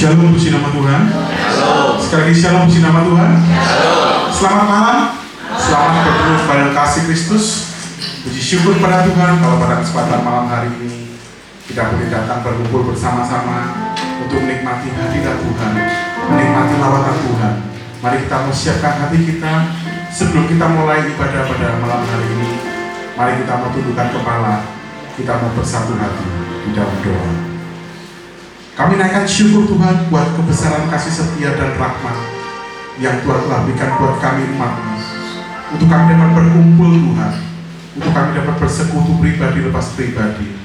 Shalom puji nama Tuhan. Sekali lagi shalom puji nama Tuhan. Selamat malam. Selamat bertemu kepada kasih Kristus. Puji syukur pada Tuhan kalau pada kesempatan malam hari ini kita boleh datang berkumpul bersama-sama untuk menikmati hadirat Tuhan, menikmati lawatan Tuhan. Mari kita mempersiapkan hati kita sebelum kita mulai ibadah pada malam hari ini. Mari kita mau tundukkan kepala, kita mau bersatu hati di dalam doa. Kami naikkan syukur Tuhan buat kebesaran kasih setia dan rahmat yang Tuhan telah berikan buat kami umat-Mu. Untuk kami dapat berkumpul Tuhan, untuk kami dapat bersekutu pribadi lepas pribadi,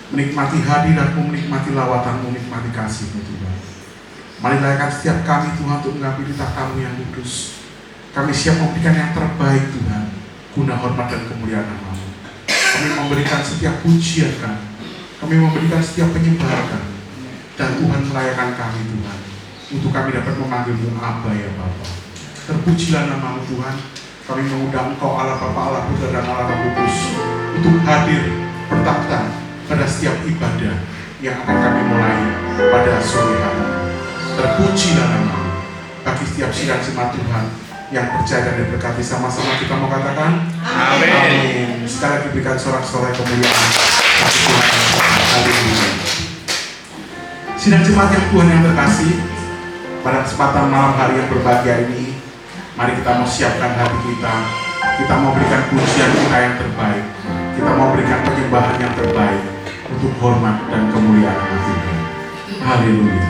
menikmati hadirat-Mu, menikmati lawatan-Mu, menikmati kasih-Mu Tuhan. Mari layakan setiap kami Tuhan untuk mengambil tamu yang kudus. Kami siap memberikan yang terbaik Tuhan, guna hormat dan kemuliaan nama-Mu. Kami memberikan setiap pujian kami, kami memberikan setiap penyembahan kami. Dan Tuhan melayakan kami Tuhan, untuk kami dapat memanggil-Mu Aba ya Bapa. Terpujilah nama-Mu Tuhan. Kami mengundang Engkau Allah Bapa, Allah Putra dan Allah Roh Kudus untuk hadir bertakhta pada setiap ibadah yang akan kami mulai pada sore hari. Terpujilah nama-Mu bagi setiap sidang jemaat Tuhan yang percaya dan diberkati. Sama-sama kita mau katakan amin. Amin. Sekali lagi berikan sorak-sorai kemuliaan bagi Tuhan. Haleluya. Sidang jemaat yang Tuhan yang terkasih, pada kesempatan malam hari yang berbahagia ini, mari kita mau siapkan hati kita. Kita mau berikan pujian kita yang terbaik. Kita mau berikan penyembahan yang terbaik untuk hormat dan kemuliaan Tuhan. Haleluya.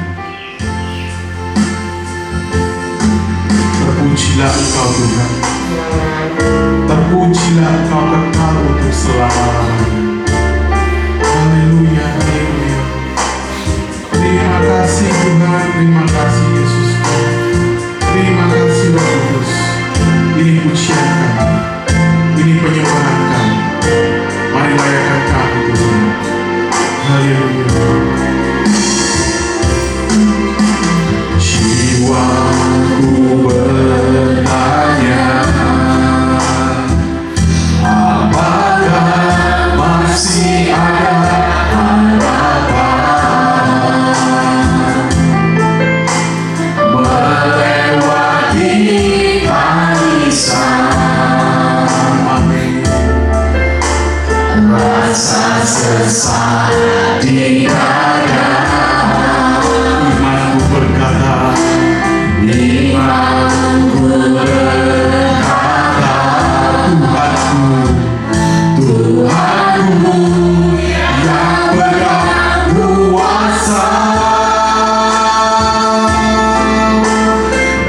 Terpujilah Engkau Tuhan. Terpujilah Engkau kekal untuk selama-lamanya. Haleluya, haleluya. Terima kasih Tuhan, terima kasih Yesus. Terima kasih Roh Kudus. Ini pujian kami, ini penyembahan kami. Mari layakan kami Tuhan. Haleluya. Jiwaku bertanya, apakah masih ada rasa sesak di dada. Imanku berkata, imanku berkata, Tuhanku, Tuhanku yang pegang kuasa.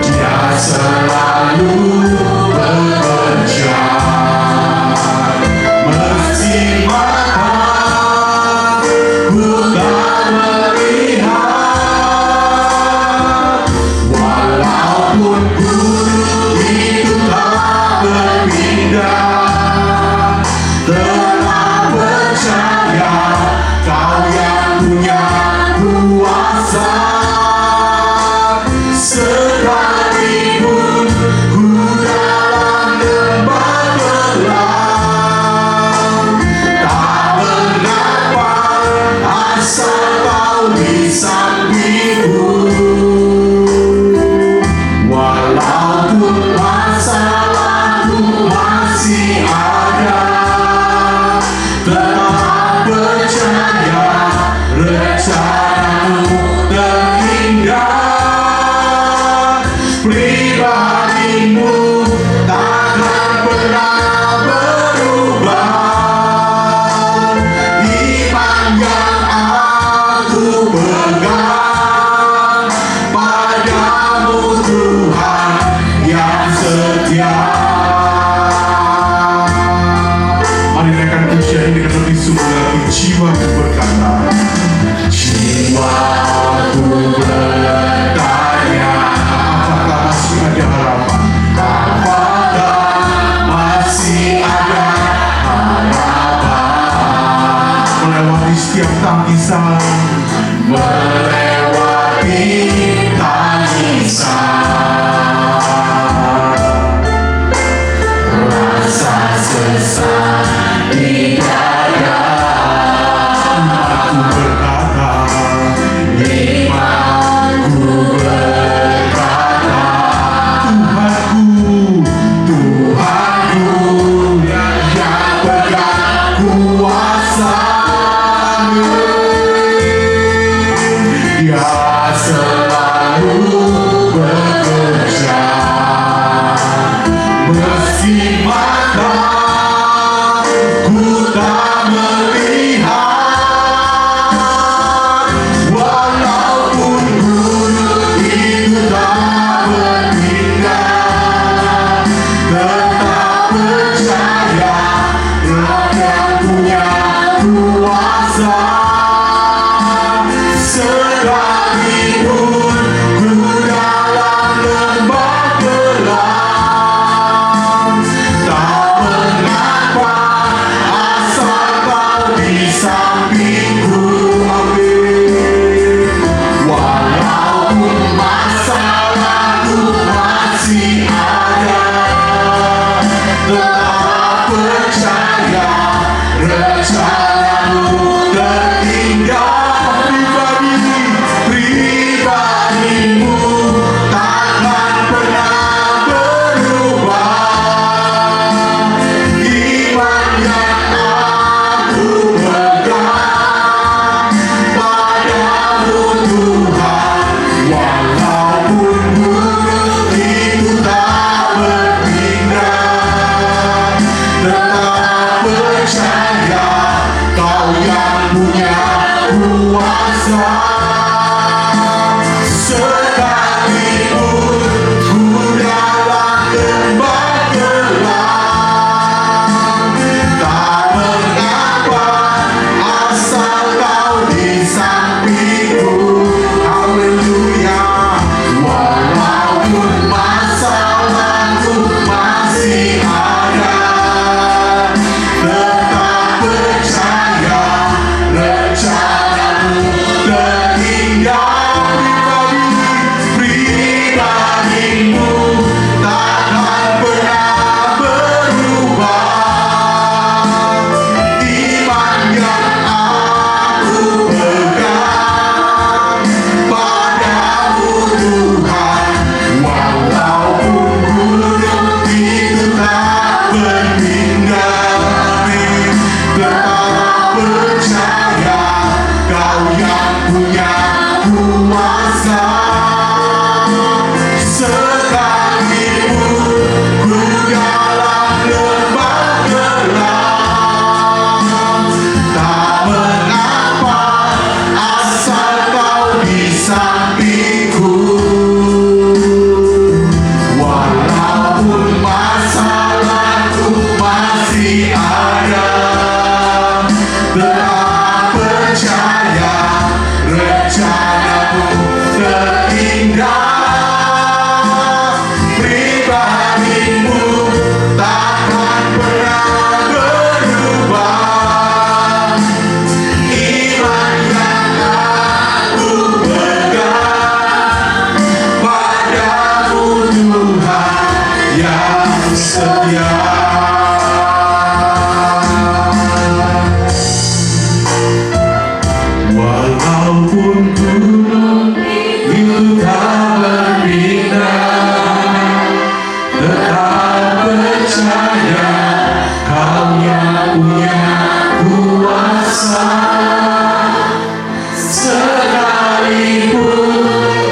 Dia selalu bekerja. Imanku yang setia. Walaupun gunung itu tak berpindah, tetap percaya Kau yang punya kuasa. Sekalipun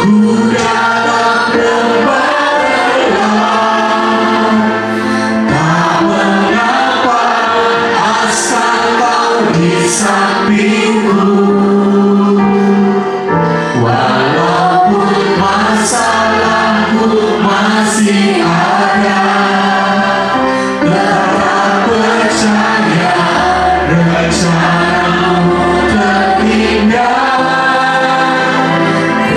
ku dalam lembah gelap, tak mengapa asal Kau di sampingku. Walaupun masalahku masih ada, tetap percaya rencana-Mu terindah.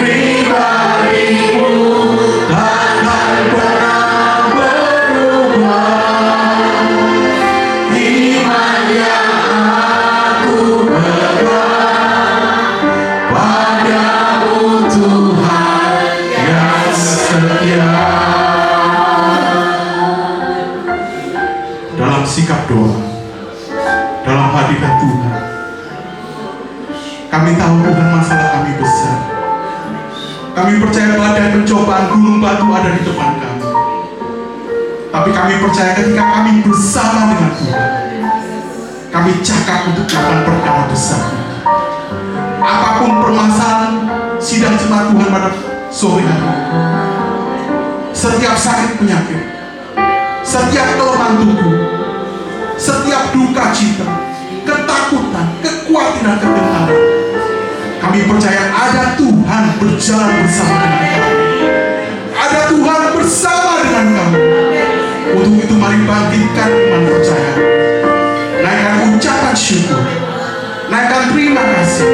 Pribadi-Mu takkan pernah berubah. Iman yang aku pegang pada-Mu Tuhan yang setia. Dalam sikap doa, dalam hadirat Tuhan, kami tahu Tuhan masalah kami besar. Kami percaya badai pencobaan gunung batu ada di depan kami. Tapi kami percaya ketika kami bersama dengan Tuhan, kami cakap untuk melakukan perkara besar. Apapun permasalahan sidang jemaat Tuhan pada sore hari, setiap sakit penyakit, setiap kelemahan tubuh, setiap duka cita, ketakutan, kekhawatiran, kegentaran, kami percaya ada Tuhan berjalan bersama dengan kami. Ada Tuhan bersama dengan kami. Untuk itu mari bangkitkan iman percaya, naikkan ucapan syukur, naikkan terima kasih,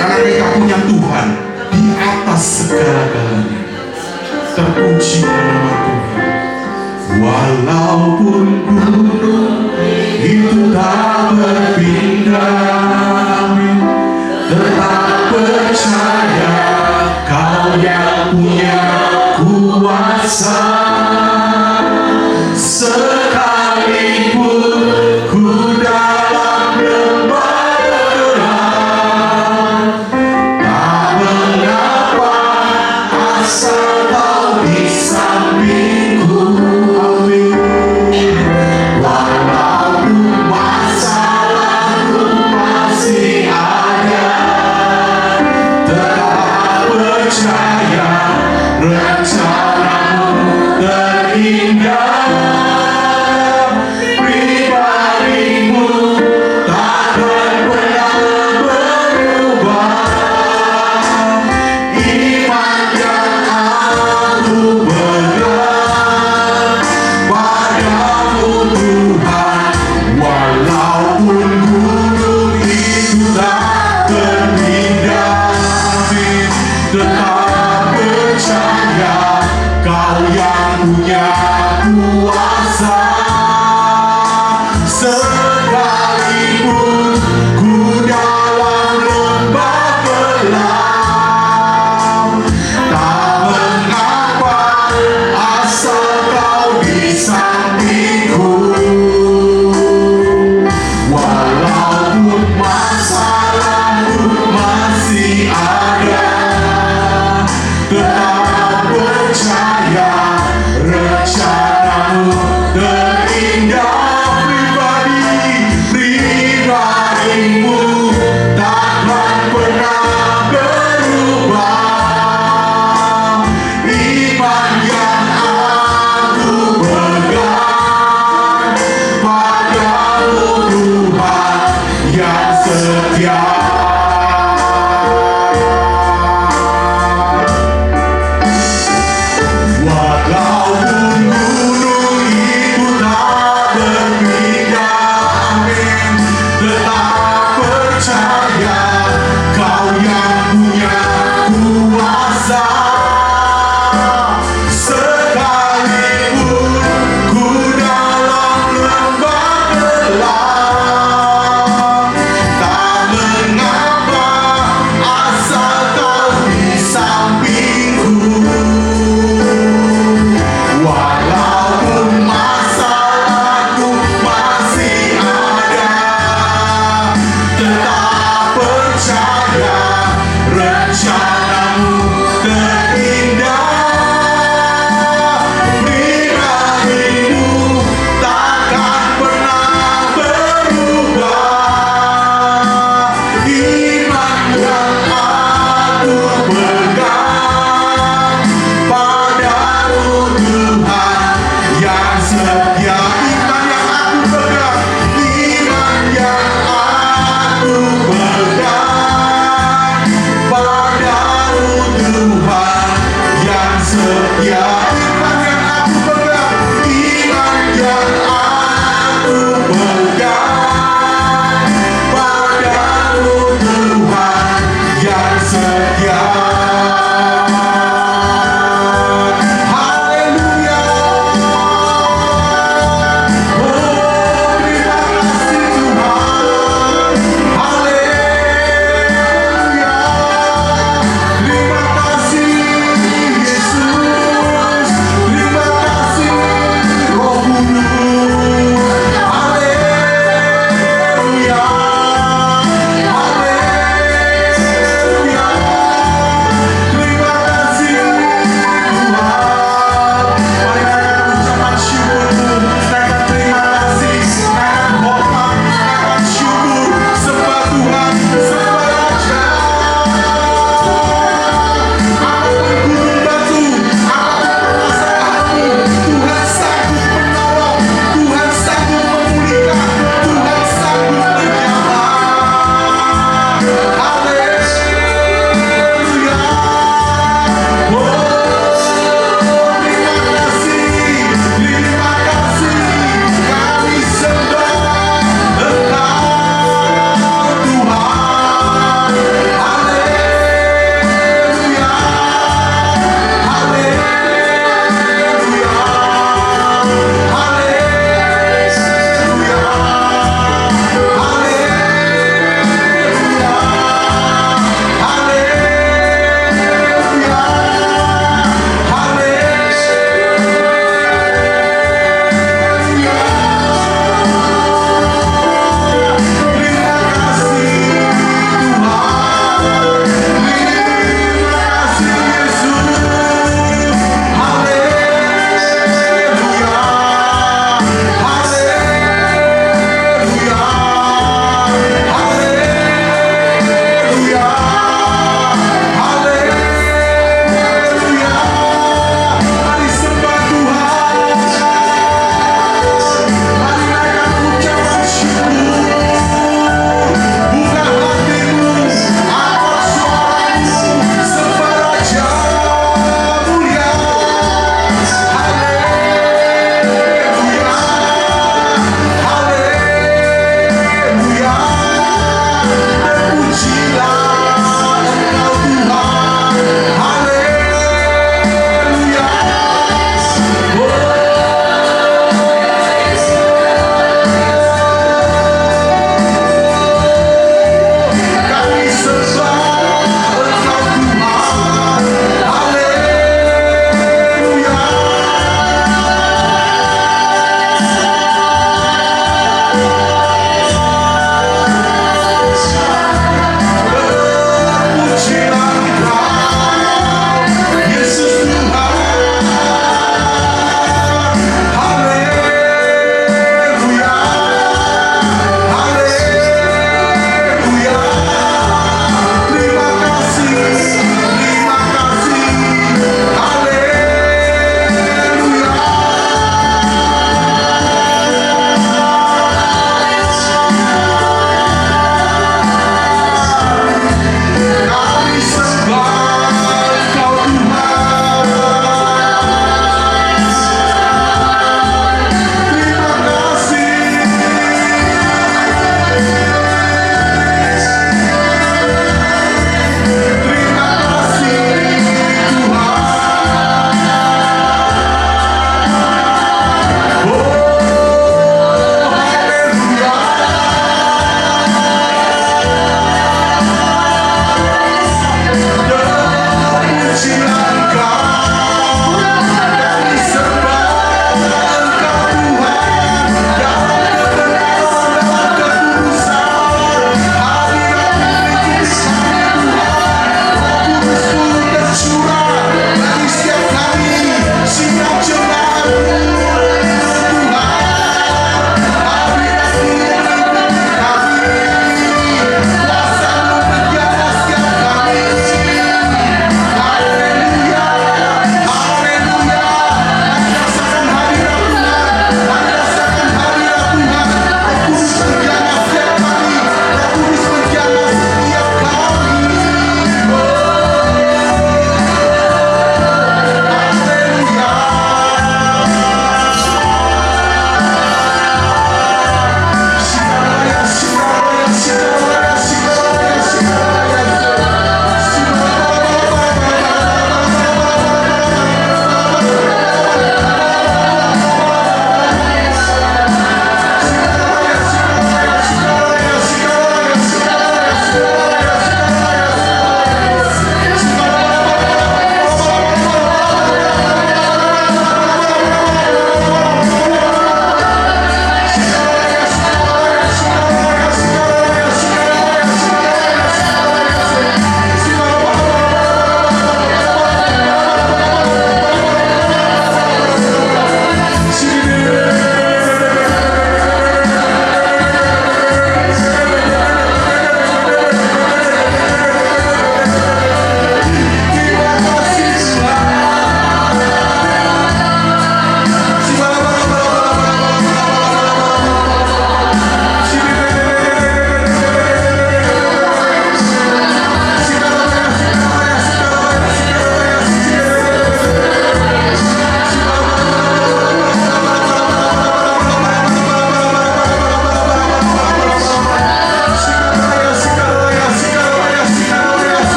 karena kita punya Tuhan di atas segala-galanya. Terpujilah nama Tuhan. Walaupun gunung itu tak berpindah, tetap percaya Kau yang punya kuasa. Sekalipun ku dalam lembah gelap, tak mengapa asal Kau di sampingku. Walaupun masalahku masih ada, tetap percaya rencana-Mu terindah. Pribadi-Mu takkan pernah berubah. Iman yang aku pegang pada-Mu Tuhan. Walaupun gunung itu tak berpindah, tetap percaya Kau yang punya kuasa. Sekalipun ku dalam lembah gelap, tak mengapa asal Kau di sampingku. Walaupun masalahku masih ada, tetap percaya rencana-Mu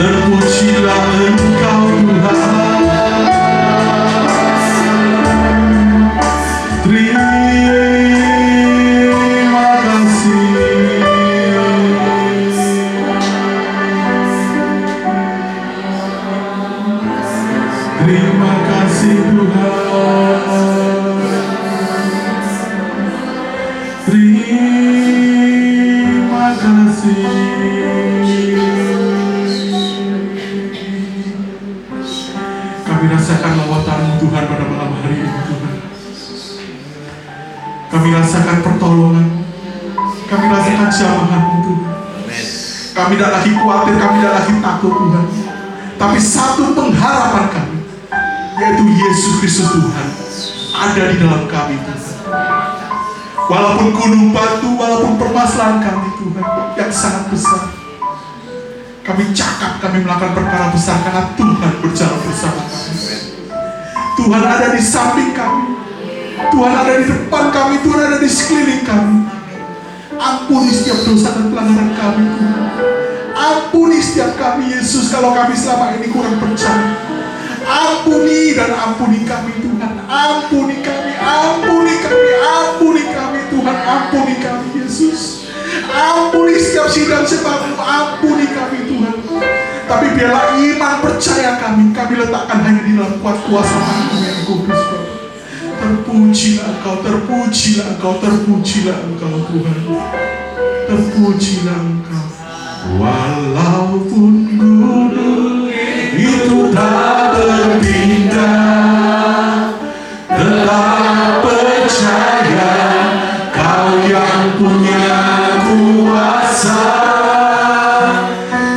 Terpujilah Engkau Tuhan. Terima kasih. Terima kasih Tuhan. Terima kasih. Kami rasakan lawatan-Mu Tuhan pada malam hari ini Tuhan. Kami rasakan pertolongan-Mu. Kami rasakan jamahan-Mu Tuhan. Kami tidak lagi khawatir, kami tidak lagi takut Tuhan. Tapi satu pengharapan kami, yaitu Yesus Kristus Tuhan, ada di dalam kami Tuhan. Walaupun gunung batu, walaupun permasalahan kami Tuhan yang sangat besar, kami cakap kami melakukan perkara besar karena Tuhan berjalan bersama kami. Tuhan ada di samping kami, Tuhan ada di depan kami, Tuhan ada di sekeliling kami. Ampuni setiap dosa dan pelanggaran kami Tuhan. Ampuni setiap kami Yesus kalau kami selama ini kurang percaya. Ampuni dan ampuni kami Tuhan. Ampuni kami, ampuni kami, ampuni kami Tuhan. Ampuni kami Yesus. Ampuni setiap sidang sebab-Mu, ampuni kami Tuhan. Tapi biarlah iman percaya kami letakkan hanya di dalam kuat kuasa Mu yang kudus. Terpujilah Engkau, terpujilah Engkau, terpujilah Engkau Tuhan. Terpujilah Engkau. Walaupun gunung itu tak berpindah, tetap percaya Kau yang punya kuasa.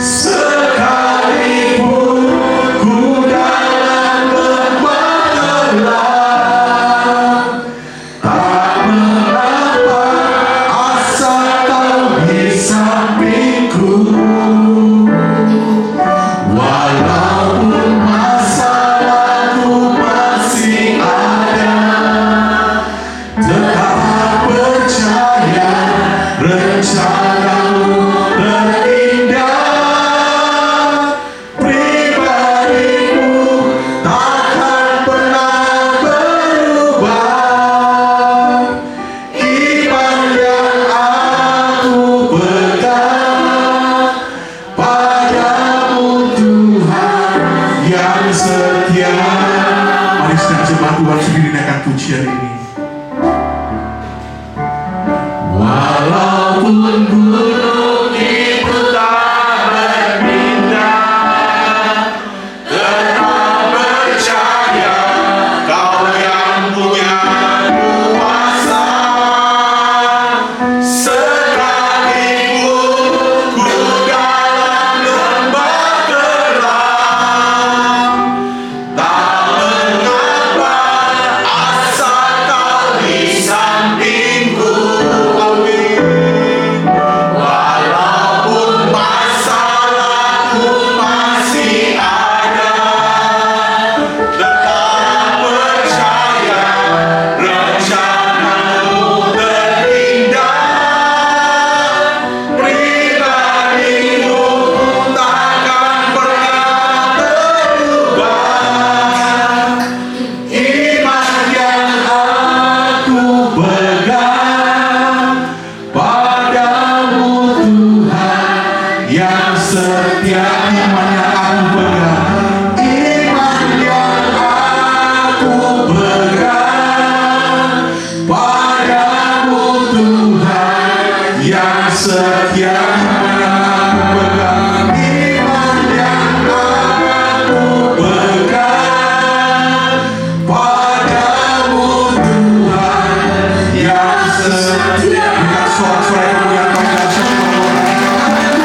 Sekalipun ku dalam lembah gelap, tak mengapa asal Kau di sampingku. Walaupun masalahku masih ada, tetap percaya rencana-Mu terindah. Pribadi-Mu takkan pernah berubah. Iman yang aku pegang padamu Tuhan yang setia. Mari sedang sembah Tuhan sendiri naikkan pujian ini. Walaupun gunung itu tak berpindah, tetap percaya Kau yang punya kuasa. Sekalipun ku dalam lembah gelap, tak mengapa asal Kau di sampingku. Amin. Walaupun masalahku masih ada, tetap percaya rencana-Mu terindah. Pribadi-Mu takkan pernah berubah. Iman yang aku pegang padamu Tuhan yang setia. Iman yang aku pegang, iman yang aku pegang padamu Tuhan yang setia. Iman yang aku pegang, iman yang aku pegang padamu Tuhan yang setia. Dengan suara-suara yang mulia Tuhan dan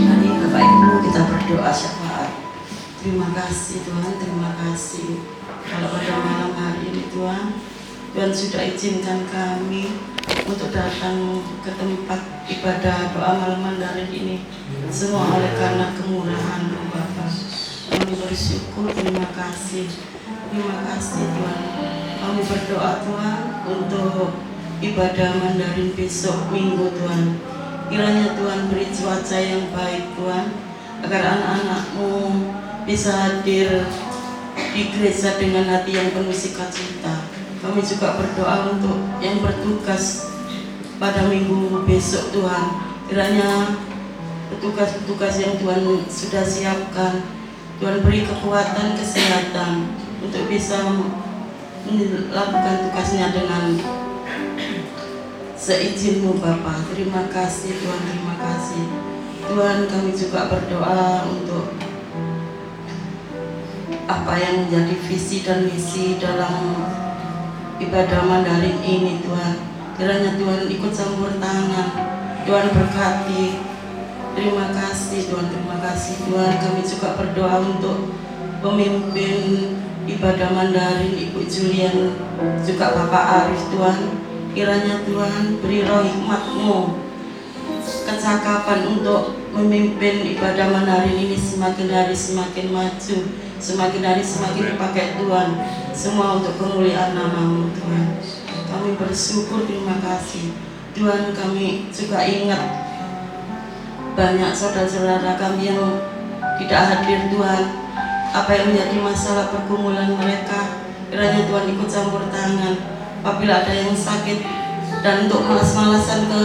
Mari Bapak Ibu kita berdoa syafaat. Terima kasih Tuhan, terima kasih kalau pada malam hari ini Tuhan sudah izinkan kami untuk datang ke tempat ibadah doa malam mandarin ini. Semua oleh karena kemurahan-Mu Bapa. Kami bersyukur, terima kasih Tuhan. Kami berdoa Tuhan untuk ibadah Mandarin besok Minggu Tuhan. Kiranya Tuhan beri cuaca yang baik Tuhan, agar anak-anak-Mu bisa hadir di gereja dengan hati yang penuh sukacita. Kami juga berdoa untuk yang bertugas pada minggu besok Tuhan. Kiranya petugas-petugas yang Tuhan sudah siapkan, Tuhan beri kekuatan, kesehatan untuk bisa melakukan tugasnya dengan seizin-Mu Bapa. Terima kasih Tuhan, terima kasih Tuhan. Kami juga berdoa untuk apa yang menjadi visi dan misi dalam ibadah Mandarin ini Tuhan. Kiranya Tuhan ikut campur tangan, Tuhan berkati. Terima kasih Tuhan, terima kasih Tuhan. Kami juga berdoa untuk pemimpin ibadah Mandarin Ibu Julian, juga Bapak Arif Tuhan. Kiranya Tuhan beri roh hikmat-Mu, kecakapan untuk memimpin ibadah Mandarin ini semakin hari semakin maju, semakin hari semakin dipakai Tuhan, semua untuk kemuliaan nama-Mu Tuhan. Kami bersyukur, terima kasih Tuhan. Kami juga ingat banyak saudara-saudara kami yang tidak hadir Tuhan, apa yang menjadi masalah pergumulan mereka. Kiranya Tuhan ikut campur tangan apabila ada yang sakit, dan untuk malas-malasan ke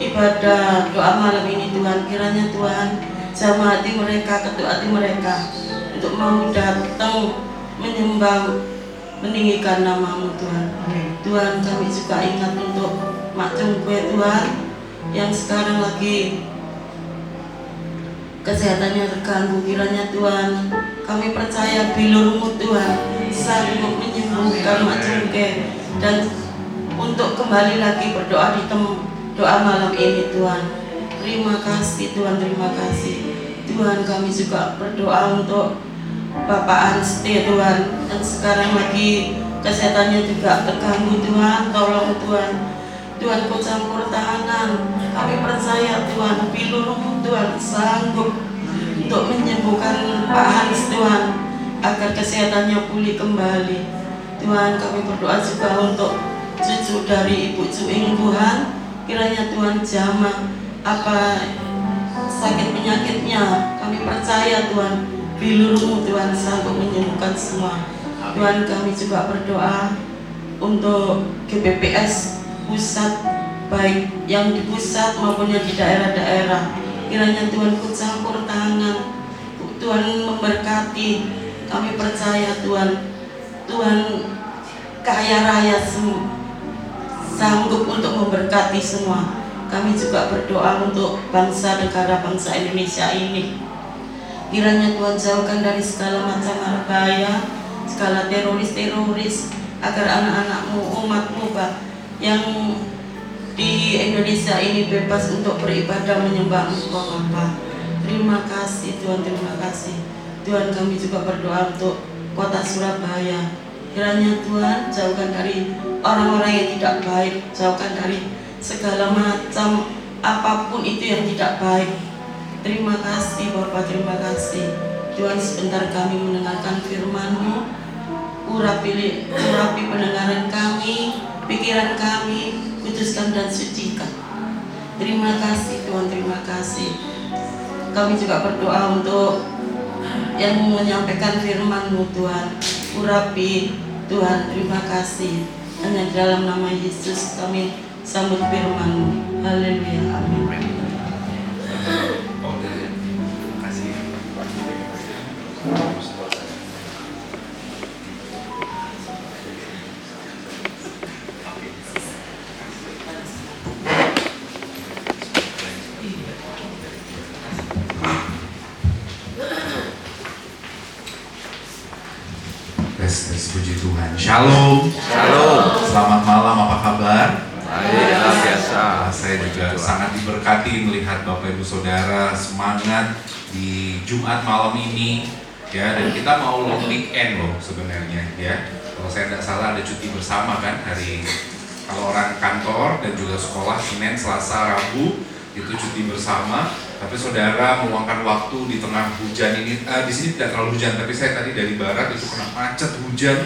ibadah doa malam ini Tuhan. Kiranya Tuhan jamah hati mereka, ketuk hati mereka untuk mau datang menyembah, meninggikan nama-Mu Tuhan. Tuhan, kami juga ingat untuk Mak Cungkwe Tuhan, yang sekarang lagi kesehatannya terganggu. Kiranya Tuhan, kami percaya bilur-Mu Tuhan sanggup menyembuhkan Mak Cungkwe dan untuk kembali lagi berdoa di doa malam ini Tuhan. Terima kasih Tuhan, terima kasih Tuhan. Kami juga berdoa untuk Bapak Anste Tuhan, yang sekarang lagi kesehatannya juga terganggu Tuhan. Tolong Tuhan, Tuhan Kau campur tangan. Kami percaya Tuhan, bilur-Mu Tuhan sanggup untuk menyembuhkan Pak Hans Tuhan, agar kesehatannya pulih kembali Tuhan. Kami berdoa juga untuk cucu dari Ibu Cuing Tuhan. Kiranya Tuhan jamah apa sakit penyakitnya. Kami percaya Tuhan, bilur-Mu Tuhan sanggup menyembuhkan semua Tuhan. Kami juga berdoa untuk GBPS pusat, baik yang di pusat maupun yang di daerah-daerah. Kiranya Tuhan ikut campur tangan, Tuhan memberkati. Kami percaya Tuhan, Tuhan kaya raya sanggup untuk memberkati semua. Kami juga berdoa untuk bangsa negara bangsa Indonesia ini. Kiranya Tuhan jauhkan dari segala macam bahaya, segala teroris-teroris, agar anak-anak-Mu, umat-Mu yang di Indonesia ini bebas untuk beribadah menyembah Engkau Bapa. Terima kasih Tuhan, terima kasih Tuhan. Kami juga berdoa untuk kota Surabaya. Kiranya Tuhan jauhkan dari orang-orang yang tidak baik, jauhkan dari segala macam apapun itu yang tidak baik. Terima kasih Bapak, terima kasih Tuhan. Sebentar kami mendengarkan firman-Mu, urapi pendengaran kami, pikiran kami, kuduskan dan sucikan. Terima kasih Tuhan, terima kasih. Kami juga berdoa untuk yang menyampaikan firman-Mu Tuhan, urapi Tuhan. Terima kasih. Hanya di dalam nama Yesus kami sambut firman-Mu. Haleluya, amin. Puji Tuhan. Shalom. Shalom. Selamat malam, apa kabar? Baik, luar biasa. Saya juga sangat diberkati melihat Bapak Ibu Saudara semangat di Jumat malam ini, ya. Dan kita mau long weekend loh sebenarnya, ya. Kalau saya tidak salah ada cuti bersama kan hari, kalau orang kantor dan juga sekolah Senin, Selasa, Rabu itu cuti bersama. Tapi saudara meluangkan waktu di tengah hujan ini, di sini tidak terlalu hujan, tapi saya tadi dari barat itu kena macet hujan.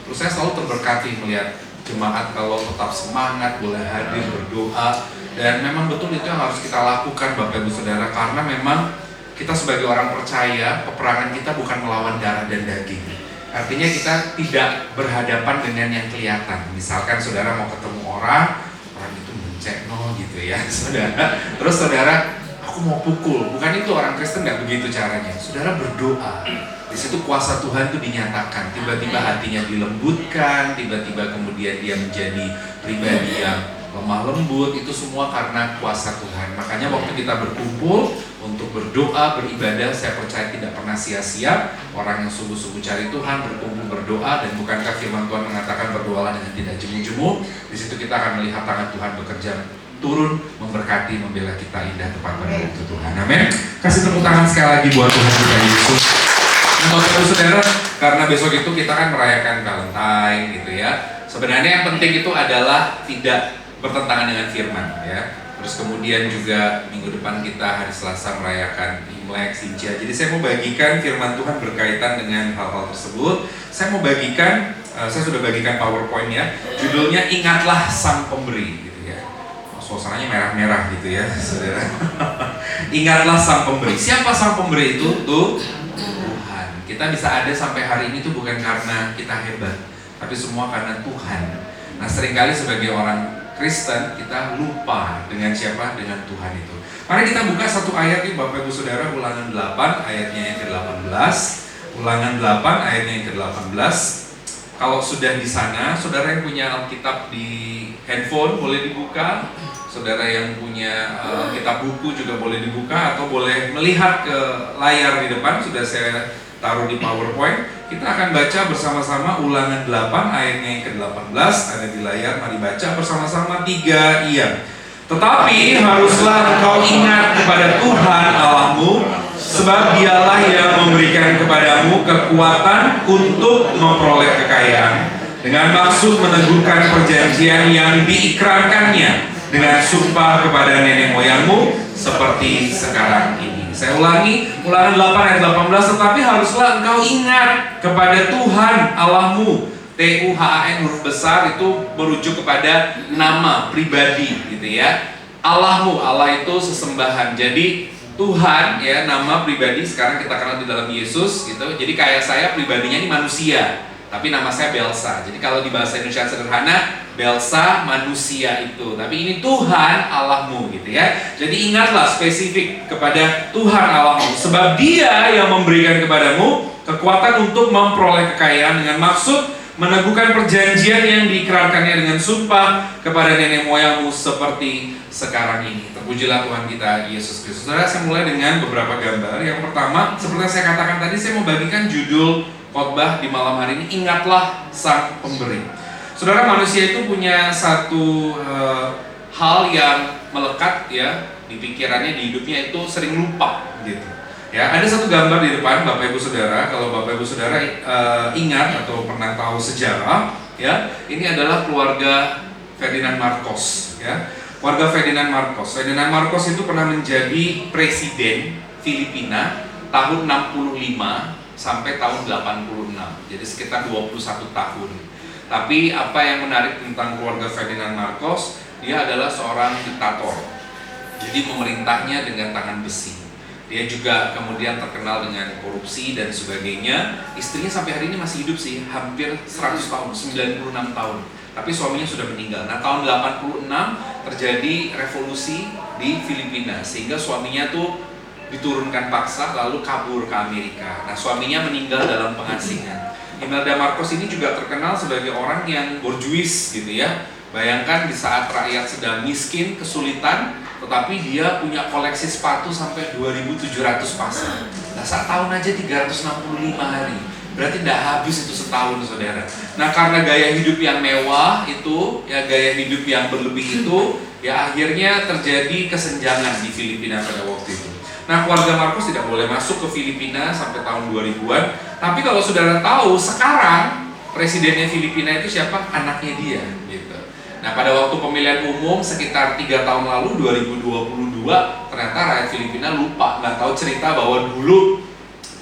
Terus saya selalu terberkati melihat jemaat kalau tetap semangat, boleh hadir berdoa, dan memang betul itu yang harus kita lakukan Bapak Ibu Saudara, karena memang kita sebagai orang percaya, peperangan kita bukan melawan darah dan daging. Artinya kita tidak berhadapan dengan yang kelihatan. Misalkan saudara mau ketemu orang itu mencekno gitu ya, saudara. Terus saudara, aku mau pukul. Bukan itu, orang Kristen nggak begitu caranya. Saudara berdoa. Di situ kuasa Tuhan itu dinyatakan. Tiba-tiba hatinya dilembutkan, tiba-tiba kemudian dia menjadi pribadi yang lemah lembut. Itu semua karena kuasa Tuhan. Makanya waktu kita berkumpul untuk berdoa, beribadah, saya percaya tidak pernah sia-sia. Orang yang sungguh-sungguh cari Tuhan, berkumpul berdoa, dan bukankah firman Tuhan mengatakan berdoalah dengan tidak jemu-jemu. Di situ kita akan melihat tangan Tuhan bekerja turun, memberkati, membela kita indah tepat pada waktu Tuhan. Amin. Kasih tepuk tangan sekali lagi buat Tuhan kita Yesus. Nah, Bapak-Ibu Saudara, karena besok itu kita kan merayakan Valentine gitu ya. Sebenarnya yang penting itu adalah tidak bertentangan dengan firman ya. Terus kemudian juga minggu depan kita hari Selasa merayakan Imlek, Sinja. Jadi saya mau bagikan firman Tuhan berkaitan dengan hal-hal tersebut. Saya mau bagikan, saya sudah bagikan PowerPoint ya. Judulnya Ingatlah Sang Pemberi. Suasananya merah-merah gitu ya, saudara. Ingatlah Sang Pemberi. Siapa Sang Pemberi itu? Tuh Tuhan. Kita bisa ada sampai hari ini tuh bukan karena kita hebat, tapi semua karena Tuhan. Nah, seringkali sebagai orang Kristen kita lupa dengan siapa? Dengan Tuhan itu. Mari kita buka satu ayat nih Bapak Ibu Saudara, Ulangan 8 ayatnya yang ke-18. Ulangan 8 ayatnya yang ke-18. Kalau sudah di sana, saudara yang punya Alkitab di handphone boleh dibuka. Saudara yang punya kitab buku juga boleh dibuka, atau boleh melihat ke layar di depan, sudah saya taruh di PowerPoint. Kita akan baca bersama-sama Ulangan 8 ayatnya yang ke-18, ada di layar. Mari baca bersama-sama 3 iya. Tetapi haruslah engkau ingat kepada Tuhan Allahmu, sebab dialah yang memberikan kepadamu kekuatan untuk memperoleh kekayaan, dengan maksud meneguhkan perjanjian yang diikrarkannya dengan sumpah kepada nenek moyangmu seperti sekarang ini. Saya ulangi, Ulangan 8 ayat 18, tetapi haruslah engkau ingat kepada Tuhan Allahmu. Tuhan huruf besar itu merujuk kepada nama pribadi gitu ya. Allahmu, Allah itu sesembahan. Jadi Tuhan ya, nama pribadi sekarang kita kenal di dalam Yesus gitu. Jadi kayak saya pribadinya ini manusia, tapi nama saya Belsa. Jadi kalau di bahasa Indonesia sederhana, Belsa manusia itu. Tapi ini Tuhan Allahmu gitu ya. Jadi ingatlah spesifik kepada Tuhan Allahmu, sebab Dia yang memberikan kepadamu kekuatan untuk memperoleh kekayaan, dengan maksud meneguhkan perjanjian yang diikrarkannya dengan sumpah kepada nenek moyangmu seperti sekarang ini. Terpujilah Tuhan kita Yesus Kristus. Saudara, saya mulai dengan beberapa gambar. Yang pertama, seperti yang saya katakan tadi, saya mau bagikan judul khotbah di malam hari ini, Ingatlah Sang Pemberi. Saudara, manusia itu punya satu hal yang melekat ya di pikirannya, di hidupnya, itu sering lupa gitu. Ya, ada satu gambar di depan Bapak Ibu Saudara. Kalau Bapak Ibu Saudara ingat atau pernah tahu sejarah, ya, ini adalah keluarga Ferdinand Marcos, ya. Keluarga Ferdinand Marcos. Ferdinand Marcos itu pernah menjadi presiden Filipina tahun 65 sampai tahun 86. Jadi sekitar 21 tahun. Tapi apa yang menarik tentang keluarga Ferdinand Marcos, dia adalah seorang diktator. Jadi memerintahnya dengan tangan besi. Dia juga kemudian terkenal dengan korupsi dan sebagainya. Istrinya sampai hari ini masih hidup sih, hampir 100 tahun, 96 tahun. Tapi suaminya sudah meninggal. Nah, tahun 86 terjadi revolusi di Filipina, sehingga suaminya tuh diturunkan paksa lalu kabur ke Amerika. Nah, suaminya meninggal dalam pengasingan. Imelda Marcos ini juga terkenal sebagai orang yang borjuis gitu ya. Bayangkan di saat rakyat sedang miskin, kesulitan, tetapi dia punya koleksi sepatu sampai 2.700 pasang. Nah, saat tahun aja 365 hari. Berarti tidak habis itu setahun, saudara. Nah, karena gaya hidup yang mewah itu, ya gaya hidup yang berlebih itu, ya akhirnya terjadi kesenjangan di Filipina pada waktu itu. Nah, keluarga Marcos tidak boleh masuk ke Filipina sampai tahun 2000-an. Tapi kalau saudara tahu, sekarang presidennya Filipina itu siapa? Anaknya dia gitu. Nah, pada waktu pemilihan umum sekitar 3 tahun lalu, 2022, ternyata rakyat Filipina lupa, nggak tahu cerita bahwa dulu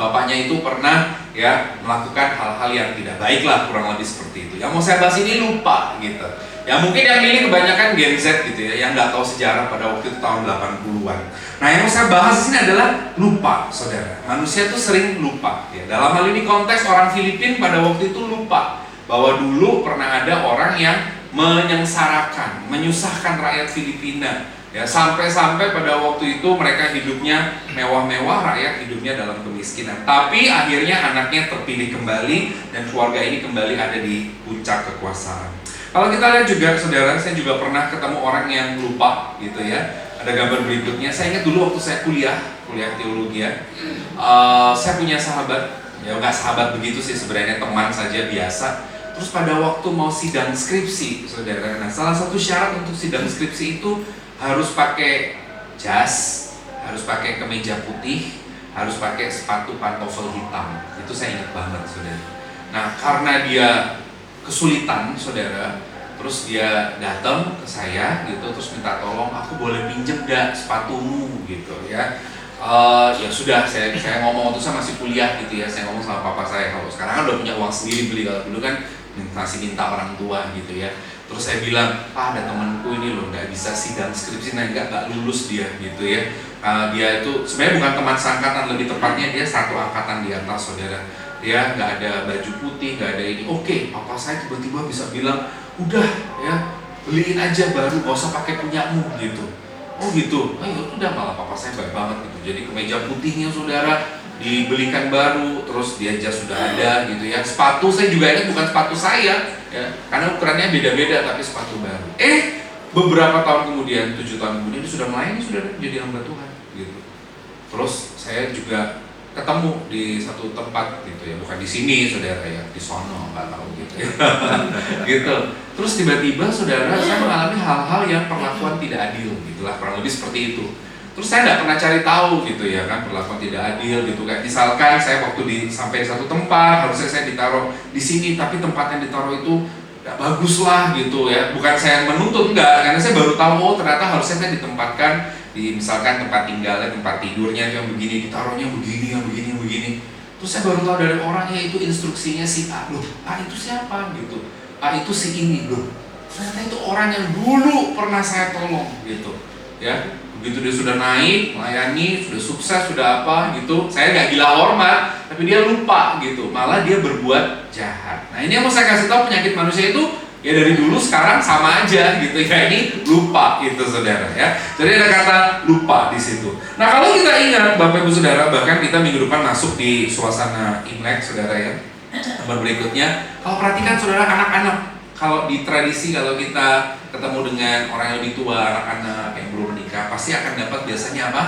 bapaknya itu pernah ya melakukan hal-hal yang tidak baik lah, kurang lebih seperti itu. Yang mau saya bahas ini lupa gitu. Ya mungkin yang ini kebanyakan Gen Z gitu ya, yang nggak tahu sejarah pada waktu itu tahun 80-an. Nah yang mau saya bahas di sini adalah lupa, saudara. Manusia tuh sering lupa. Ya. Dalam hal ini konteks orang Filipina pada waktu itu lupa bahwa dulu pernah ada orang yang menyengsarakan, menyusahkan rakyat Filipina. Ya, sampai-sampai pada waktu itu mereka hidupnya mewah-mewah, rakyat hidupnya dalam kemiskinan. Tapi akhirnya anaknya terpilih kembali dan keluarga ini kembali ada di puncak kekuasaan. Kalau kita lihat juga, saudara, saya juga pernah ketemu orang yang lupa, gitu ya. Ada gambar berikutnya. Saya ingat dulu waktu saya kuliah teologi ya. Saya punya sahabat, ya nggak sahabat begitu sih sebenarnya, teman saja biasa. Terus pada waktu mau sidang skripsi, saudara. Nah, salah satu syarat untuk sidang skripsi itu harus pakai jas, harus pakai kemeja putih, harus pakai sepatu pantofel hitam. Itu saya ingat banget, saudara. Nah, karena dia kesulitan, saudara, terus dia datang ke saya gitu, terus minta tolong, aku boleh pinjem gak sepatumu gitu ya. Ya sudah, saya ngomong waktu saya masih kuliah gitu ya, saya ngomong sama papa saya, kalau sekarang kan udah punya uang sendiri beli, kalau dulu kan masih minta orang tua gitu ya. Terus saya bilang, Pak ada temanku ini loh nggak bisa sidang skripsi, nggak lulus dia gitu ya. Dia itu sebenarnya bukan teman seangkatan, lebih tepatnya dia satu angkatan di atas, saudara. Dia nggak ada baju putih, nggak ada ini. Oke, papa saya tiba-tiba bisa bilang, udah ya beliin aja baru, nggak usah pakai punyamu gitu. Oh gitu, udah, malah papa saya baik banget gitu. Jadi kemeja putihnya, saudara, dibelikan baru, terus dia jas sudah ada gitu ya. Sepatu saya juga ingat bukan sepatu saya ya, karena ukurannya beda-beda, tapi sepatu baru. Beberapa tahun kemudian, 7 tahun kemudian dia sudah melayani, sudah jadi hamba Tuhan gitu. Terus saya juga ketemu di satu tempat gitu ya, bukan di sini saudara ya, di sono nggak tahu gitu ya. Gitu. Terus tiba-tiba saudara saya mengalami hal-hal yang perlakuan tidak adil gitulah, kurang lebih seperti itu. Terus saya nggak pernah cari tahu gitu ya kan, perlakuan tidak adil gitu. Kayak misalkan saya waktu sampai satu tempat, harusnya saya ditaruh di sini, tapi tempat yang ditaruh itu nggak bagus lah gitu ya. Bukan saya menuntut, enggak, karena saya baru tahu, oh ternyata harusnya saya ditempatkan di misalkan tempat tinggalnya, tempat tidurnya yang begini, ditaruhnya begini, yang begini. Terus saya baru tahu dari orangnya itu instruksinya si A, loh A itu siapa gitu, A itu si ini, loh ternyata itu orang yang dulu pernah saya tolong gitu ya. Begitu dia sudah naik, melayani, sudah sukses, sudah apa gitu, saya nggak gila hormat, tapi dia lupa gitu, malah dia berbuat jahat. Nah ini yang mau saya kasih tahu, penyakit manusia itu ya dari dulu sekarang sama aja gitu ya, ini lupa gitu saudara ya. Jadi ada kata lupa di situ. Nah kalau kita ingat Bapak Ibu Saudara, bahkan kita minggu depan masuk di suasana Imlek saudara ya. Nomor berikutnya, kalau perhatikan saudara anak-anak, kalau di tradisi kalau kita ketemu dengan orang yang lebih tua, anak-anak yang belum menikah, pasti akan dapat biasanya apa?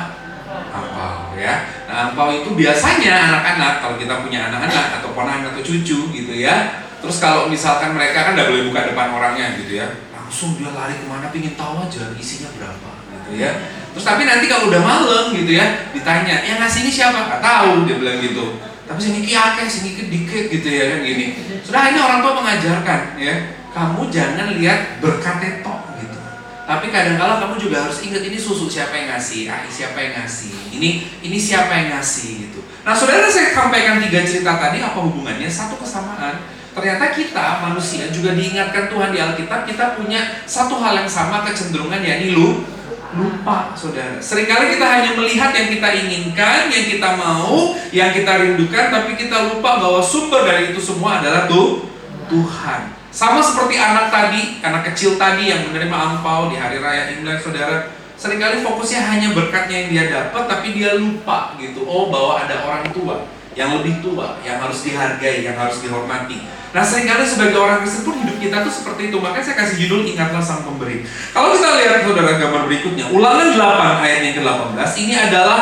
Angpau ya. Nah angpau itu biasanya anak-anak, kalau kita punya anak-anak atau ponakan atau cucu gitu ya. Terus kalau misalkan mereka kan nggak boleh buka depan orangnya gitu ya, langsung dia lari kemana, pingin tahu aja isinya berapa gitu ya. Terus tapi nanti kalau udah malam gitu ya, ditanya, yang ngasih ini siapa? Nggak tahu, dia bilang gitu. Tapi sini kiake, sini dikit gitu ya kan gini. Sudah ini orang tua mengajarkan ya, kamu jangan lihat berkatnya tok gitu. Tapi kadang-kala kamu juga harus ingat ini susu siapa yang ngasih, siapa yang ngasih, ini siapa yang ngasih gitu. Nah saudara, saya sampaikan 3 cerita tadi, apa hubungannya? Satu kesamaan. Ternyata kita manusia juga diingatkan Tuhan di Alkitab, kita punya satu hal yang sama, kecenderungan yakni lupa saudara. Seringkali kita hanya melihat yang kita inginkan, yang kita mau, yang kita rindukan, tapi kita lupa bahwa sumber dari itu semua adalah Tuhan. Sama seperti anak tadi, anak kecil tadi yang menerima angpau di hari raya Imlek saudara. Seringkali fokusnya hanya berkatnya yang dia dapat, tapi dia lupa gitu, oh bahwa ada orang tua yang lebih tua, yang harus dihargai, yang harus dihormati. Nah seringkali sebagai orang Kristen pun hidup kita tuh seperti itu. Makanya saya kasih judul, ingatlah sang pemberi. Kalau kita lihat saudara gambar berikutnya, Ulangan 8 ayat yang ke-18, ini adalah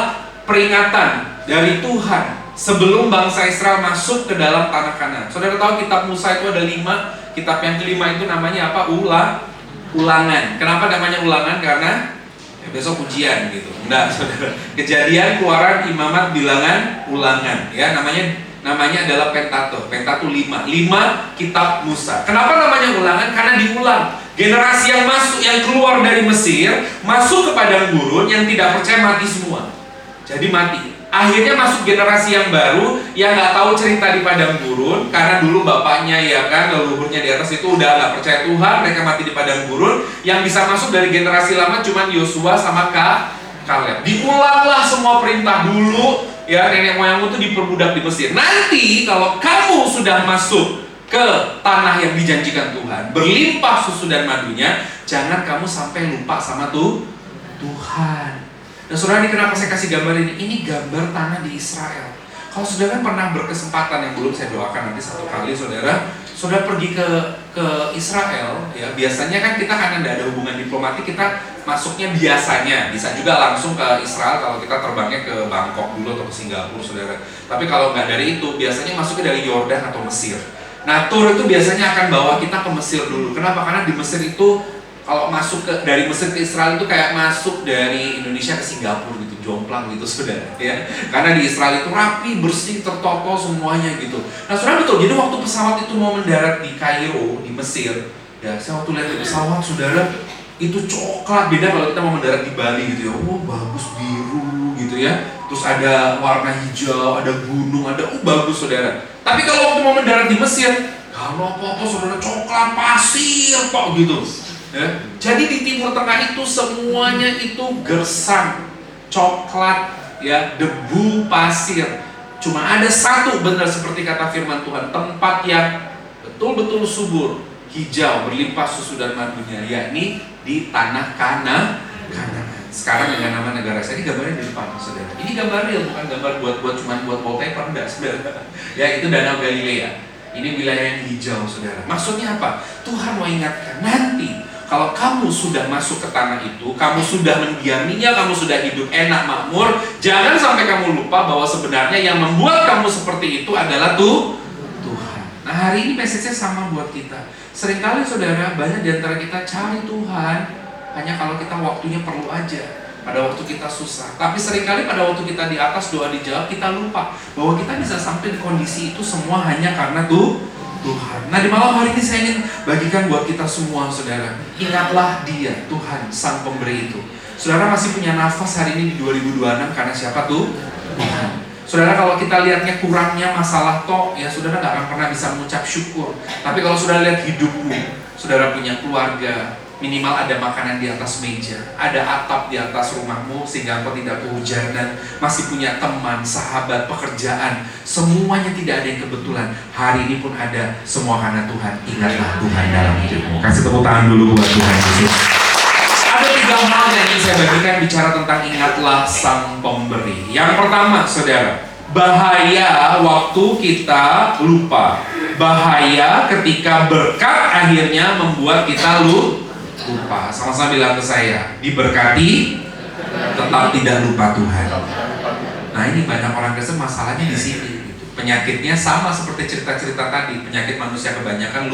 peringatan dari Tuhan sebelum bangsa Israel masuk ke dalam tanah Kanaan. Saudara tahu kitab Musa itu ada 5, kitab yang kelima itu namanya apa? Ulangan. Kenapa namanya ulangan? Karena ya besok ujian gitu. Enggak saudara. Kejadian, Keluaran, Imamat, Bilangan, Ulangan ya, namanya Namanya adalah Pentateuch 5 kitab Musa. Kenapa namanya ulangan? Karena diulang. Generasi yang masuk, yang keluar dari Mesir, masuk ke padang gurun, yang tidak percaya mati semua. Jadi mati. Akhirnya masuk generasi yang baru yang nggak tahu cerita di padang gurun, karena dulu bapaknya ya kan, leluhurnya di atas itu udah nggak percaya Tuhan, mereka mati di padang gurun. Yang bisa masuk dari generasi lama cuman Yosua sama Kaleb. Diulanglah semua perintah dulu ya, nenek moyangmu itu diperbudak di Mesir. Nanti kalau kamu sudah masuk ke tanah yang dijanjikan Tuhan, berlimpah susu dan madunya, jangan kamu sampai lupa sama Tuhan. Nah saudara, ini kenapa saya kasih gambar ini? Ini gambar tanah di Israel. Kalau saudara pernah berkesempatan, yang belum saya doakan nanti satu kali saudara pergi ke Israel, ya biasanya kan kita karena tidak ada hubungan diplomatik, kita masuknya biasanya bisa juga langsung ke Israel kalau kita terbangnya ke Bangkok dulu atau ke Singapura saudara. Tapi kalau nggak dari itu, biasanya masuknya dari Yordan atau Mesir. Nah tur itu biasanya akan bawa kita ke Mesir dulu. Kenapa? Karena di Mesir itu kalau masuk dari Mesir ke Israel itu kayak masuk dari Indonesia ke Singapura gitu, jomplang gitu saudara ya. Karena di Israel itu rapi, bersih, tertata semuanya gitu. Nah saudara betul, jadi waktu pesawat itu mau mendarat di Kairo, di Mesir ya, saya waktu lihat di pesawat saudara, itu coklat, beda kalau kita mau mendarat di Bali gitu ya. Oh bagus, biru gitu ya. Terus ada warna hijau, ada gunung, ada bagus saudara. Tapi kalau waktu mau mendarat di Mesir, kalau apa-apa saudara, coklat, pasir kok gitu ya. Jadi di Timur Tengah itu semuanya itu gersang, coklat ya, debu, pasir. Cuma ada satu, benar seperti kata firman Tuhan, tempat yang betul-betul subur, hijau, berlimpah susu dan madunya, yakni di tanah Kanaan. Sekarang dengan nama negara saya, ini gambarnya di depan saudara. Ini gambar real, bukan gambar buat cuman buat wallpaper, enggak saudara. Ya itu Danau Galilea. Ini wilayah yang hijau saudara. Maksudnya apa? Tuhan mau ingatkan, nanti kalau kamu sudah masuk ke tanah itu, kamu sudah mendiaminya, kamu sudah hidup enak, makmur, jangan sampai kamu lupa bahwa sebenarnya yang membuat kamu seperti itu adalah Tuhan. Nah hari ini message-nya sama buat kita. Seringkali saudara, banyak di antara kita cari Tuhan hanya kalau kita waktunya perlu aja, pada waktu kita susah. Tapi seringkali pada waktu kita di atas, doa dijawab, kita lupa bahwa kita bisa sampai di kondisi itu semua hanya karena Tuhan. Nah di malam hari ini saya ingin bagikan buat kita semua saudara, ingatlah Dia, Tuhan Sang Pemberi itu. Saudara masih punya nafas hari ini di 2026 karena siapa Tuhan. Saudara kalau kita lihatnya kurangnya masalah ya saudara gak akan pernah bisa mengucap syukur. Tapi kalau saudara lihat hidupmu, saudara punya keluarga, minimal ada makanan di atas meja, ada atap di atas rumahmu sehingga engkau tidak kehujanan, masih punya teman, sahabat, pekerjaan, semuanya tidak ada yang kebetulan. Hari ini pun ada, semua karena Tuhan. Ingatlah Tuhan dalam hidupmu. Kasih tepuk tangan dulu buat Tuhan Yesus. Ada 3 hal yang ingin saya bagikan bicara tentang ingatlah Sang Pemberi. Yang pertama saudara, bahaya waktu kita lupa. Bahaya ketika berkat akhirnya membuat kita lupa. Sama-sama bilang ke saya, diberkati tetap tidak lupa Tuhan. Nah ini banyak orang Kristen masalahnya di sini gitu. Penyakitnya sama seperti cerita-cerita tadi, penyakit manusia kebanyakan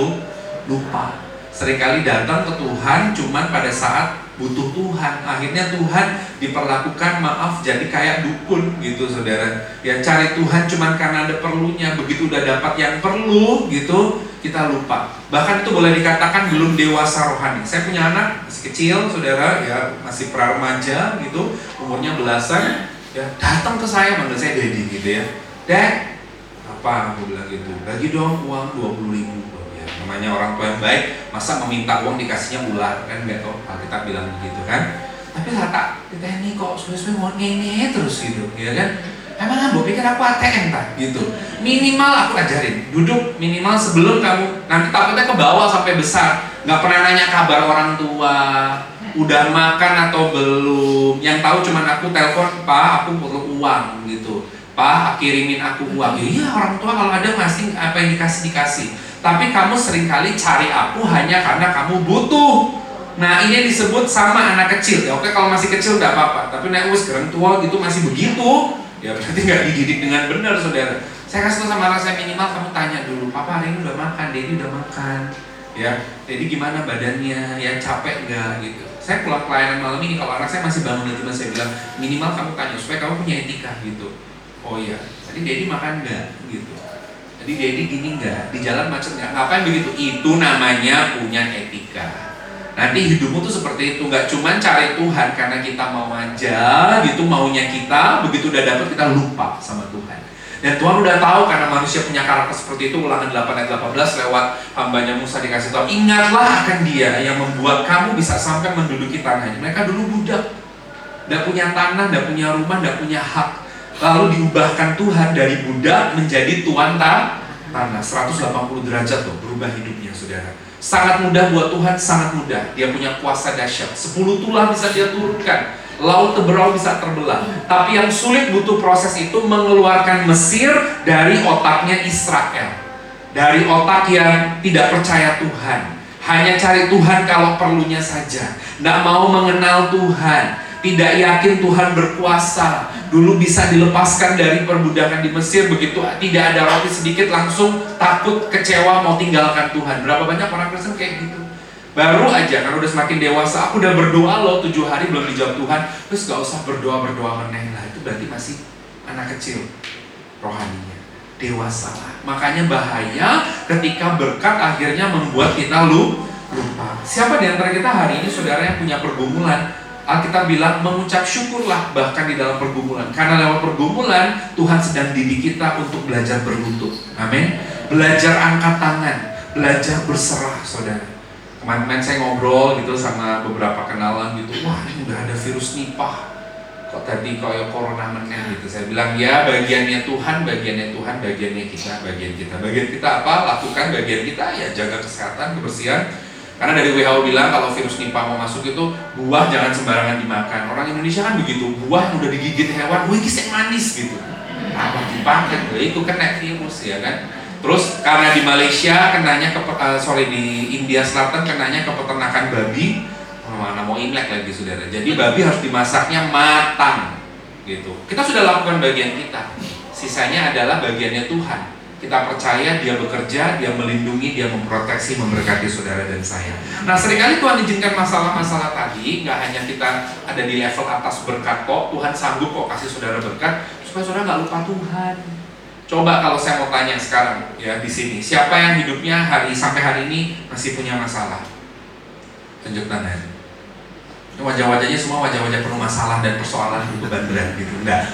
lupa. Seringkali datang ke Tuhan cuman pada saat butuh Tuhan. Akhirnya Tuhan diperlakukan, maaf, jadi kayak dukun gitu saudara. Ya cari Tuhan cuman karena ada perlunya. Begitu udah dapat yang perlu gitu, kita lupa. Bahkan itu boleh dikatakan belum dewasa rohani. Saya punya anak masih kecil saudara, ya masih pra-remaja gitu, umurnya belasan, ya datang ke saya, manggil saya Daddy gitu ya. Dad, apa aku bilang gitu, bagi dong uang 20.000. Ya, namanya orang tua yang baik, masa meminta uang dikasihnya ular kan, nggak tahu kita bilang begitu kan. Tapi kata kita ini kok suwe-suwe mau nene terus gitu, ya kan? Emang kamu pikir aku ATM tak? Gitu. Minimal aku ajarin, duduk minimal sebelum kamu nanti takutnya ke bawah sampai besar, nggak pernah nanya kabar orang tua, udah makan atau belum. Yang tahu cuman aku telepon, Pak, aku perlu uang gitu. Pak, kirimin aku uang. Iya, orang tua kalau ada ngasih apa yang dikasih. Tapi kamu seringkali cari aku hanya karena kamu butuh. Nah ini disebut sama anak kecil. Ya oke, kalau masih kecil nggak apa-apa. Tapi nek wis gereng tua gitu masih begitu, ya berarti nggak dididik dengan benar saudara. Saya kasih tahu sama anak saya, minimal kamu tanya dulu, Papa hari ini udah makan, Daddy udah makan, ya Daddy gimana badannya, ya capek nggak gitu. Saya pulang pelayanan malam ini, kalau anak saya masih bangun nanti saya bilang minimal kamu tanya supaya kamu punya etika gitu. Oh iya, tadi Dedi makan nggak? Gitu. Tadi Dedi gini nggak? Di jalan macet nggak? Ngapain begitu? Itu namanya punya etika. Nanti hidupmu tuh seperti itu, nggak cuman cari Tuhan karena kita mau aja, gitu maunya kita, begitu udah dapet kita lupa sama Tuhan. Dan Tuhan udah tahu karena manusia punya karakter seperti itu. Ulangan 8 ayat 18 lewat hambanya Musa dikasih tahu, ingatlah akan Dia yang membuat kamu bisa sampai menduduki tanahnya. Mereka dulu budak, tidak punya tanah, tidak punya rumah, tidak punya hak. Lalu diubahkan Tuhan dari budak menjadi tuan tanah. 180 derajat loh berubah hidupnya, saudara. Sangat mudah buat Tuhan, sangat mudah. Dia punya kuasa dahsyat. 10 tulah bisa Dia turunkan, laut Teberau bisa terbelah. Tapi yang sulit butuh proses itu mengeluarkan Mesir dari otaknya Israel, dari otak yang tidak percaya Tuhan, hanya cari Tuhan kalau perlunya saja, tidak mau mengenal Tuhan, tidak yakin Tuhan berkuasa. Dulu bisa dilepaskan dari perbudakan di Mesir, begitu tidak ada roti sedikit langsung takut, kecewa, mau tinggalkan Tuhan. Berapa banyak orang Kristen kayak gitu? Baru aja, karena udah semakin dewasa, aku udah berdoa loh 7 hari belum dijawab Tuhan, terus gak usah berdoa meneh lah. Itu berarti masih anak kecil rohaninya. Dewasa lah. Makanya bahaya ketika berkat akhirnya membuat kita lupa. Siapa di antara kita hari ini, saudara, yang punya pergumulan? Alkitab bilang mengucap syukurlah bahkan di dalam pergumulan. Karena lewat pergumulan Tuhan sedang didik kita untuk belajar berlutut. Amin. Belajar angkat tangan, belajar berserah, saudara. Kemarin saya ngobrol gitu sama beberapa kenalan gitu. Wah, ini udah ada virus Nipah. Kok tadi kayak corona meneh gitu. Saya bilang ya, bagiannya Tuhan, bagiannya Tuhan, bagiannya kita, bagian kita. Bagian kita apa? Lakukan bagian kita ya, jaga kesehatan, kebersihan. Karena dari WHO bilang kalau virus Nipah mau masuk itu buah jangan sembarangan dimakan. Orang Indonesia kan begitu, buah yang udah digigit hewan, wih kisah manis gitu. Apa dipakai? Itu kena virus ya kan. Terus karena di Malaysia kenanya di India Selatan kenanya ke peternakan babi, mana mau Imlek lagi, saudara. Jadi babi harus dimasaknya matang gitu. Kita sudah lakukan bagian kita. Sisanya adalah bagiannya Tuhan. Kita percaya Dia bekerja, Dia melindungi, Dia memproteksi, memberkati saudara dan saya. Nah, seringkali Tuhan izinkan masalah-masalah tadi, nggak hanya kita ada di level atas berkat kok, Tuhan sanggup kok kasih saudara berkat, supaya saudara nggak lupa Tuhan. Coba kalau saya mau tanya sekarang ya di sini, siapa yang hidupnya sampai hari ini masih punya masalah? Tunjuk tangan. Wajah-wajahnya semua wajah-wajah penuh masalah dan persoalan beban berat gitu, enggak?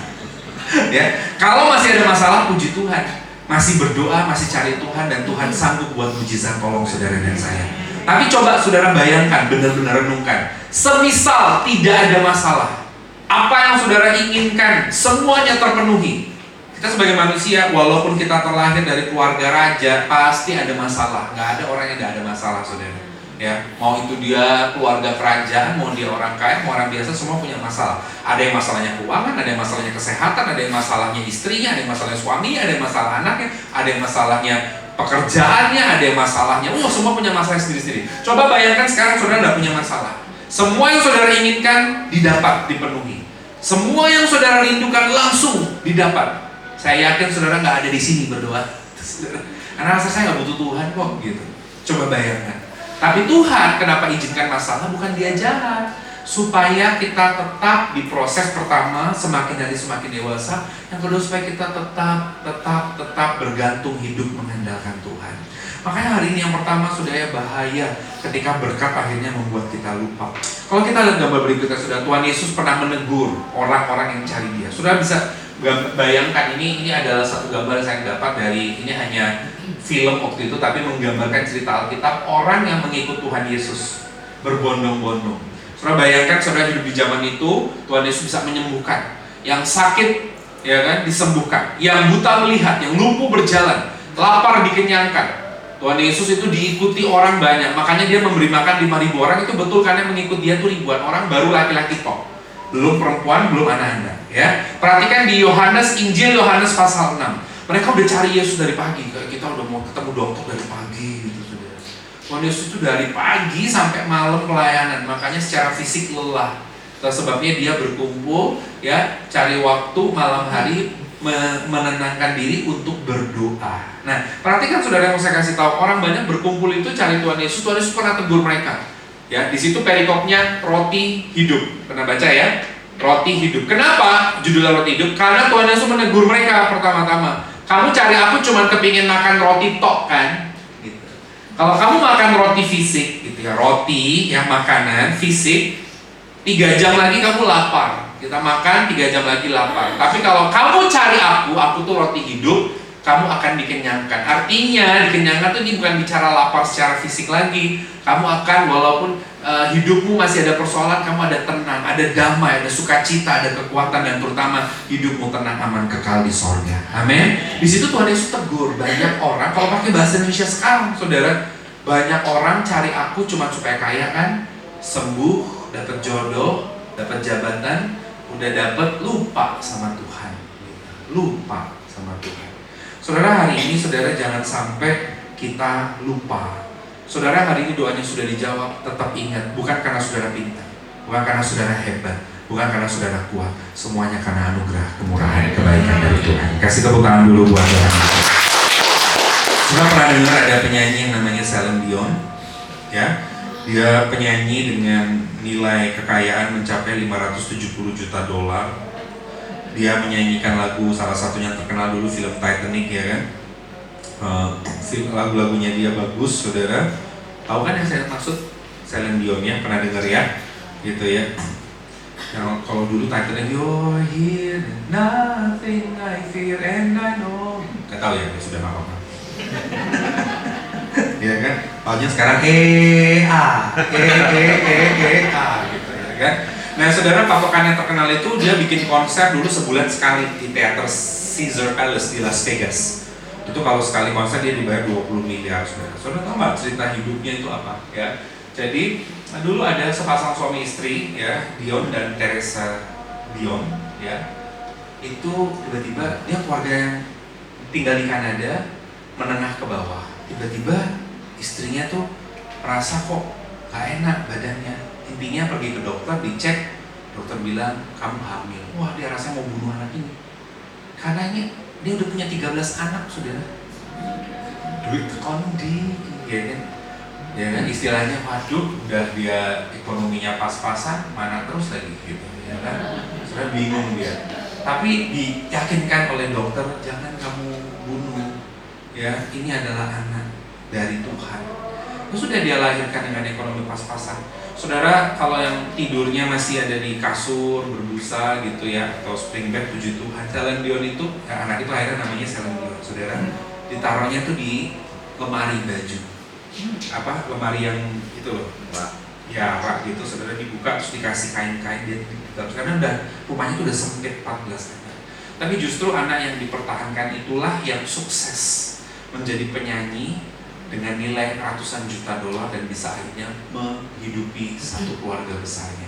Ya, kalau masih ada masalah, puji Tuhan. Masih berdoa, masih cari Tuhan, dan Tuhan sanggup buat mujizat tolong saudara dan saya. Tapi coba saudara bayangkan, benar-benar renungkan. Semisal tidak ada masalah, apa yang saudara inginkan semuanya terpenuhi. Kita sebagai manusia, walaupun kita terlahir dari keluarga raja, pasti ada masalah. Nggak ada orang yang nggak ada masalah, saudara. Ya, mau itu dia keluarga kerajaan, mau dia orang kaya, mau orang biasa, semua punya masalah. Ada yang masalahnya keuangan, ada yang masalahnya kesehatan, ada yang masalahnya istrinya, ada yang masalahnya suaminya, ada yang masalah anaknya, ada yang masalahnya pekerjaannya, ada yang masalahnya, semua punya masalah sendiri-sendiri. Coba bayangkan sekarang saudara tidak punya masalah. Semua yang saudara inginkan didapat, dipenuhi. Semua yang saudara rindukan langsung didapat. Saya yakin saudara nggak ada di sini berdoa, karena rasa saya nggak butuh Tuhan kok gitu. Coba bayangkan. Tapi Tuhan kenapa izinkan masalah? Bukan Dia jahat, supaya kita tetap di proses pertama, semakin hari semakin dewasa. Yang kedua supaya kita tetap bergantung hidup mengandalkan Tuhan. Makanya hari ini yang pertama saudara, bahaya ketika berkat akhirnya membuat kita lupa. Kalau kita lihat gambar berikutnya, saudara, Tuhan Yesus pernah menegur orang-orang yang cari Dia. Saudara bisa bayangkan, ini adalah satu gambar yang saya dapat dari, ini hanya film waktu itu, tapi menggambarkan cerita Alkitab orang yang mengikut Tuhan Yesus berbondong-bondong. Saudara bayangkan, saudara hidup di zaman itu, Tuhan Yesus bisa menyembuhkan yang sakit, ya kan, disembuhkan, yang buta melihat, yang lumpuh berjalan, lapar dikenyangkan. Tuhan Yesus itu diikuti orang banyak, makanya Dia memberi makan 5.000 orang. Itu betul karena mengikut Dia tuh ribuan orang, baru laki-laki tok, belum perempuan, belum anak-anak. Ya, perhatikan di Injil Yohanes pasal 6. Mereka udah cari Yesus dari pagi. Kita udah mau ketemu dokter dari pagi gitu, saudara. Tuhan Yesus itu dari pagi sampai malam pelayanan, makanya secara fisik lelah. Sebabnya Dia berkumpul, ya, cari waktu malam hari menenangkan diri untuk berdoa. Nah, perhatikan saudara, yang mau saya kasih tahu, orang banyak berkumpul itu cari Tuhan Yesus. Tuhan Yesus pernah tegur mereka. Ya, di situ perikopnya roti hidup. Pernah baca ya? Roti hidup. Kenapa judulnya roti hidup? Karena Tuhan Yesus menegur mereka pertama-tama. Kamu cari aku cuma kepingin makan roti tok kan? Gitu. Kalau kamu makan roti fisik, gitu ya, roti yang makanan fisik, 3 jam lagi kamu lapar. Kita makan 3 jam lagi lapar. Tapi kalau kamu cari aku tuh roti hidup, kamu akan dikenyangkan. Artinya dikenyangkan tuh ini bukan bicara lapar secara fisik lagi. Kamu akan walaupun hidupmu masih ada persoalan, kamu ada tenang, ada damai, ada sukacita, ada kekuatan, dan terutama hidupmu tenang, aman, kekal di sorga. Amin. Di situ Tuhan Yesus tegur banyak orang. Kalau pakai bahasa Indonesia sekarang, saudara, banyak orang cari aku cuma supaya kaya kan, sembuh, dapat jodoh, dapat jabatan, udah dapat, lupa sama Tuhan. Lupa sama Tuhan. Saudara, hari ini saudara jangan sampai kita lupa. Saudara, hari ini doanya sudah dijawab. Tetap ingat, bukan karena saudara pintar, bukan karena saudara hebat, bukan karena saudara kuat. Semuanya karena anugerah, kemurahan, kebaikan dari Tuhan. Kasih tepuk tangan dulu buat Tuhan. Saudara pernah dengar ada penyanyi yang namanya Celine Dion? Ya, dia penyanyi dengan nilai kekayaan mencapai 570 juta dolar. Dia menyanyikan lagu, salah satunya terkenal dulu film Titanic, ya kan? Lagu-lagunya dia bagus, saudara. Tahu kan yang saya maksud? Celine Dion ya, pernah dengar ya? Gitu ya. Yang kalau dulu Titanic, you're here, nothing I fear and I know. Gak tahu ya, sudah nggak apa-apa. Ya kan? Tahunya sekarang gitu ya kan? Nah, saudara, patokan yang terkenal itu dia bikin konser dulu sebulan sekali di teater Caesar Palace di Las Vegas. Itu kalau sekali konser dia dibayar 20 miliar, saudara. Saudara tahu nggak cerita hidupnya itu apa? Ya, jadi dulu ada sepasang suami istri, ya, Dion dan Teresa Dion, ya. Itu tiba-tiba dia keluarga yang tinggal di Kanada, menengah ke bawah. Tiba-tiba istrinya tuh merasa kok gak enak badannya. Intinya pergi ke dokter, dicek, dokter bilang kamu hamil. Wah, dia rasanya mau bunuh anak ini. Karena ini dia udah punya 13 anak, saudara. Duit kondi, ya kan? Ya kan, istilahnya waduh, udah dia ekonominya pas-pasan, mana terus lagi gitu, ya kan? Saudara bingung dia. Tapi diyakinkan oleh dokter, jangan kamu bunuh. Ya, ini adalah anak dari Tuhan. Itu sudah dia lahirkan dengan ekonomi pas-pasan. Saudara, kalau yang tidurnya masih ada di kasur, berbusa gitu ya, atau spring bed, puji Tuhan. Celine Dion itu, ya, anak itu akhirnya namanya Celine Dion, saudara. Ditaruhnya tuh di lemari baju. Apa? Lemari yang itu loh, ya rak gitu, saudara, dibuka terus dikasih kain-kain dia. Karena udah rumahnya tuh udah sempit 14 meter. Tapi justru anak yang dipertahankan itulah yang sukses menjadi penyanyi dengan nilai ratusan juta dolar dan bisa akhirnya menghidupi satu keluarga besarnya.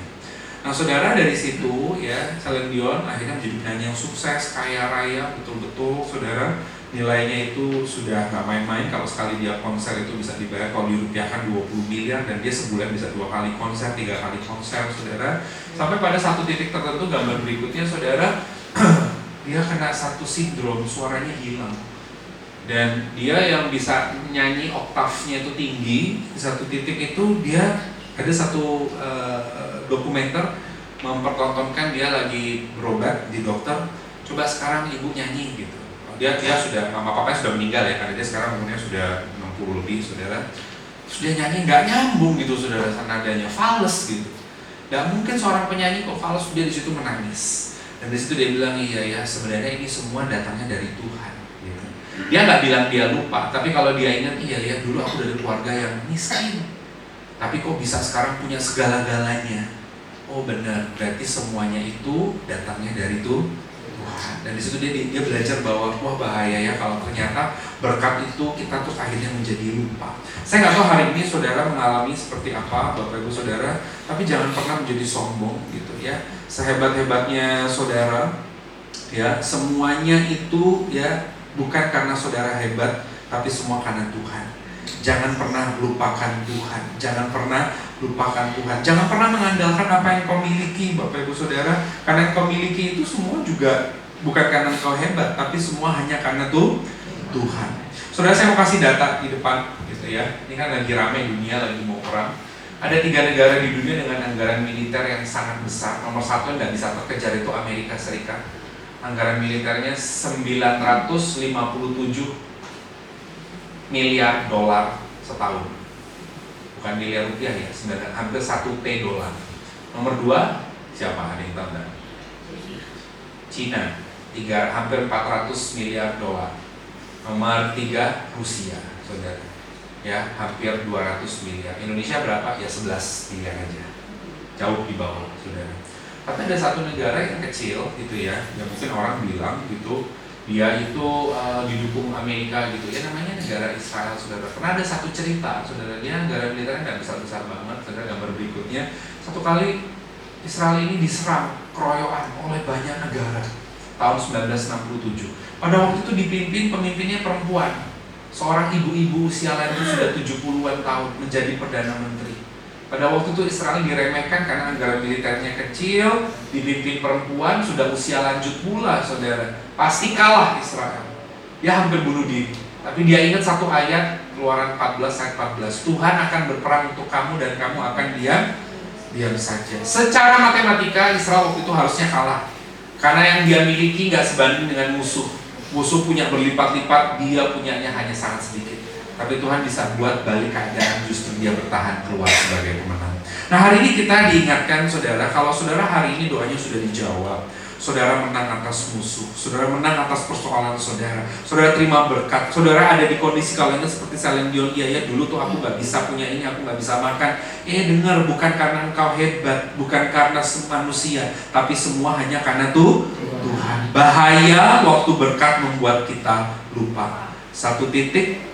Nah, saudara, dari situ ya Celine Dion akhirnya menjadi penyanyi yang sukses, kaya raya, betul-betul, saudara. Nilainya itu sudah nggak main-main. Kalau sekali dia konser itu bisa dibayar kalau dirupiahkan 20 miliar, dan dia sebulan bisa 2 kali konser, 3 kali konser, saudara. Sampai pada satu titik tertentu, gambar berikutnya, saudara, dia kena satu sindrom, suaranya hilang. Dan dia yang bisa nyanyi oktavnya itu tinggi, di satu titik itu dia ada satu dokumenter mempertontonkan dia lagi berobat di dokter. Coba sekarang ibu nyanyi gitu. Dia sudah, mama papanya sudah meninggal ya, karena dia sekarang umurnya sudah 60 lebih, saudara. Terus dia nyanyi nggak nyambung gitu, saudara, nadanya fals gitu. Nggak mungkin seorang penyanyi kok fals, dia di situ menangis. Dan di situ dia bilang, iya ya, sebenarnya ini semua datangnya dari Tuhan. Dia nggak bilang dia lupa, tapi kalau dia ingat, iya ya, dulu aku dari keluarga yang miskin, tapi kok bisa sekarang punya segala-galanya. Oh benar, berarti semuanya itu datangnya dari Tuhan. Dan di situ dia belajar bahwa wah bahaya ya kalau ternyata berkat itu kita tuh akhirnya menjadi lupa. Saya nggak tahu hari ini saudara mengalami seperti apa, Bapak Ibu Saudara, tapi jangan pernah menjadi sombong gitu ya. Sehebat-hebatnya saudara, ya semuanya itu ya bukan karena saudara hebat, tapi semua karena Tuhan. Jangan pernah lupakan Tuhan. Jangan pernah lupakan Tuhan. Jangan pernah mengandalkan apa yang kau miliki, Bapak Ibu Saudara. Karena yang kau miliki itu semua juga bukan karena kau hebat, tapi semua hanya karena Tuhan. Saudara, saya mau kasih data di depan gitu ya. Ini kan lagi ramai dunia, lagi mau perang. Ada 3 negara di dunia dengan anggaran militer yang sangat besar. Nomor 1 yang nggak bisa terkejar itu Amerika Serikat. Anggaran militernya 957 miliar dolar setahun. Bukan miliar rupiah ya, hampir 1 T dolar. Nomor 2, siapa? Ada yang tahu nggak? Cina, hampir 400 miliar dolar. Nomor 3, Rusia, saudara. Ya, hampir 200 miliar. Indonesia berapa? Ya 11 miliar aja. Jauh di bawah, saudara. Tapi ada satu negara yang kecil gitu ya, yang mungkin orang bilang gitu, dia itu didukung Amerika gitu ya, namanya negara Israel, saudara. Pernah ada satu cerita, saudara, dia negara militernya nggak besar-besar banget, saudara. Gambar berikutnya, satu kali Israel ini diserang keroyokan oleh banyak negara tahun 1967. Pada waktu itu dipimpin pemimpinnya perempuan. Seorang ibu-ibu usia lanjut sudah 70-an tahun menjadi Perdana Menteri. Pada waktu itu Israel diremehkan karena anggaran militernya kecil, dipimpin perempuan, sudah usia lanjut pula, saudara. Pasti kalah Israel. Dia hampir bunuh diri. Tapi dia ingat satu ayat, Keluaran 14 ayat 14. Tuhan akan berperang untuk kamu dan kamu akan diam saja. Secara matematika Israel waktu itu harusnya kalah. Karena yang dia miliki nggak sebanding dengan musuh. Musuh punya berlipat-lipat, dia punyanya hanya sangat sedikit. Tapi Tuhan bisa buat balik keadaan, justru dia bertahan keluar sebagai pemenang. Nah, hari ini kita diingatkan, saudara, kalau saudara hari ini doanya sudah dijawab, saudara menang atas musuh, saudara menang atas persoalan saudara, saudara terima berkat, saudara ada di kondisi kalau ini seperti Celine Dion, ya dulu tuh aku nggak bisa punya ini, aku nggak bisa makan. Dengar, bukan karena engkau hebat, bukan karena manusia, tapi semua hanya karena Tuhan. Bahaya waktu berkat membuat kita lupa. Satu titik,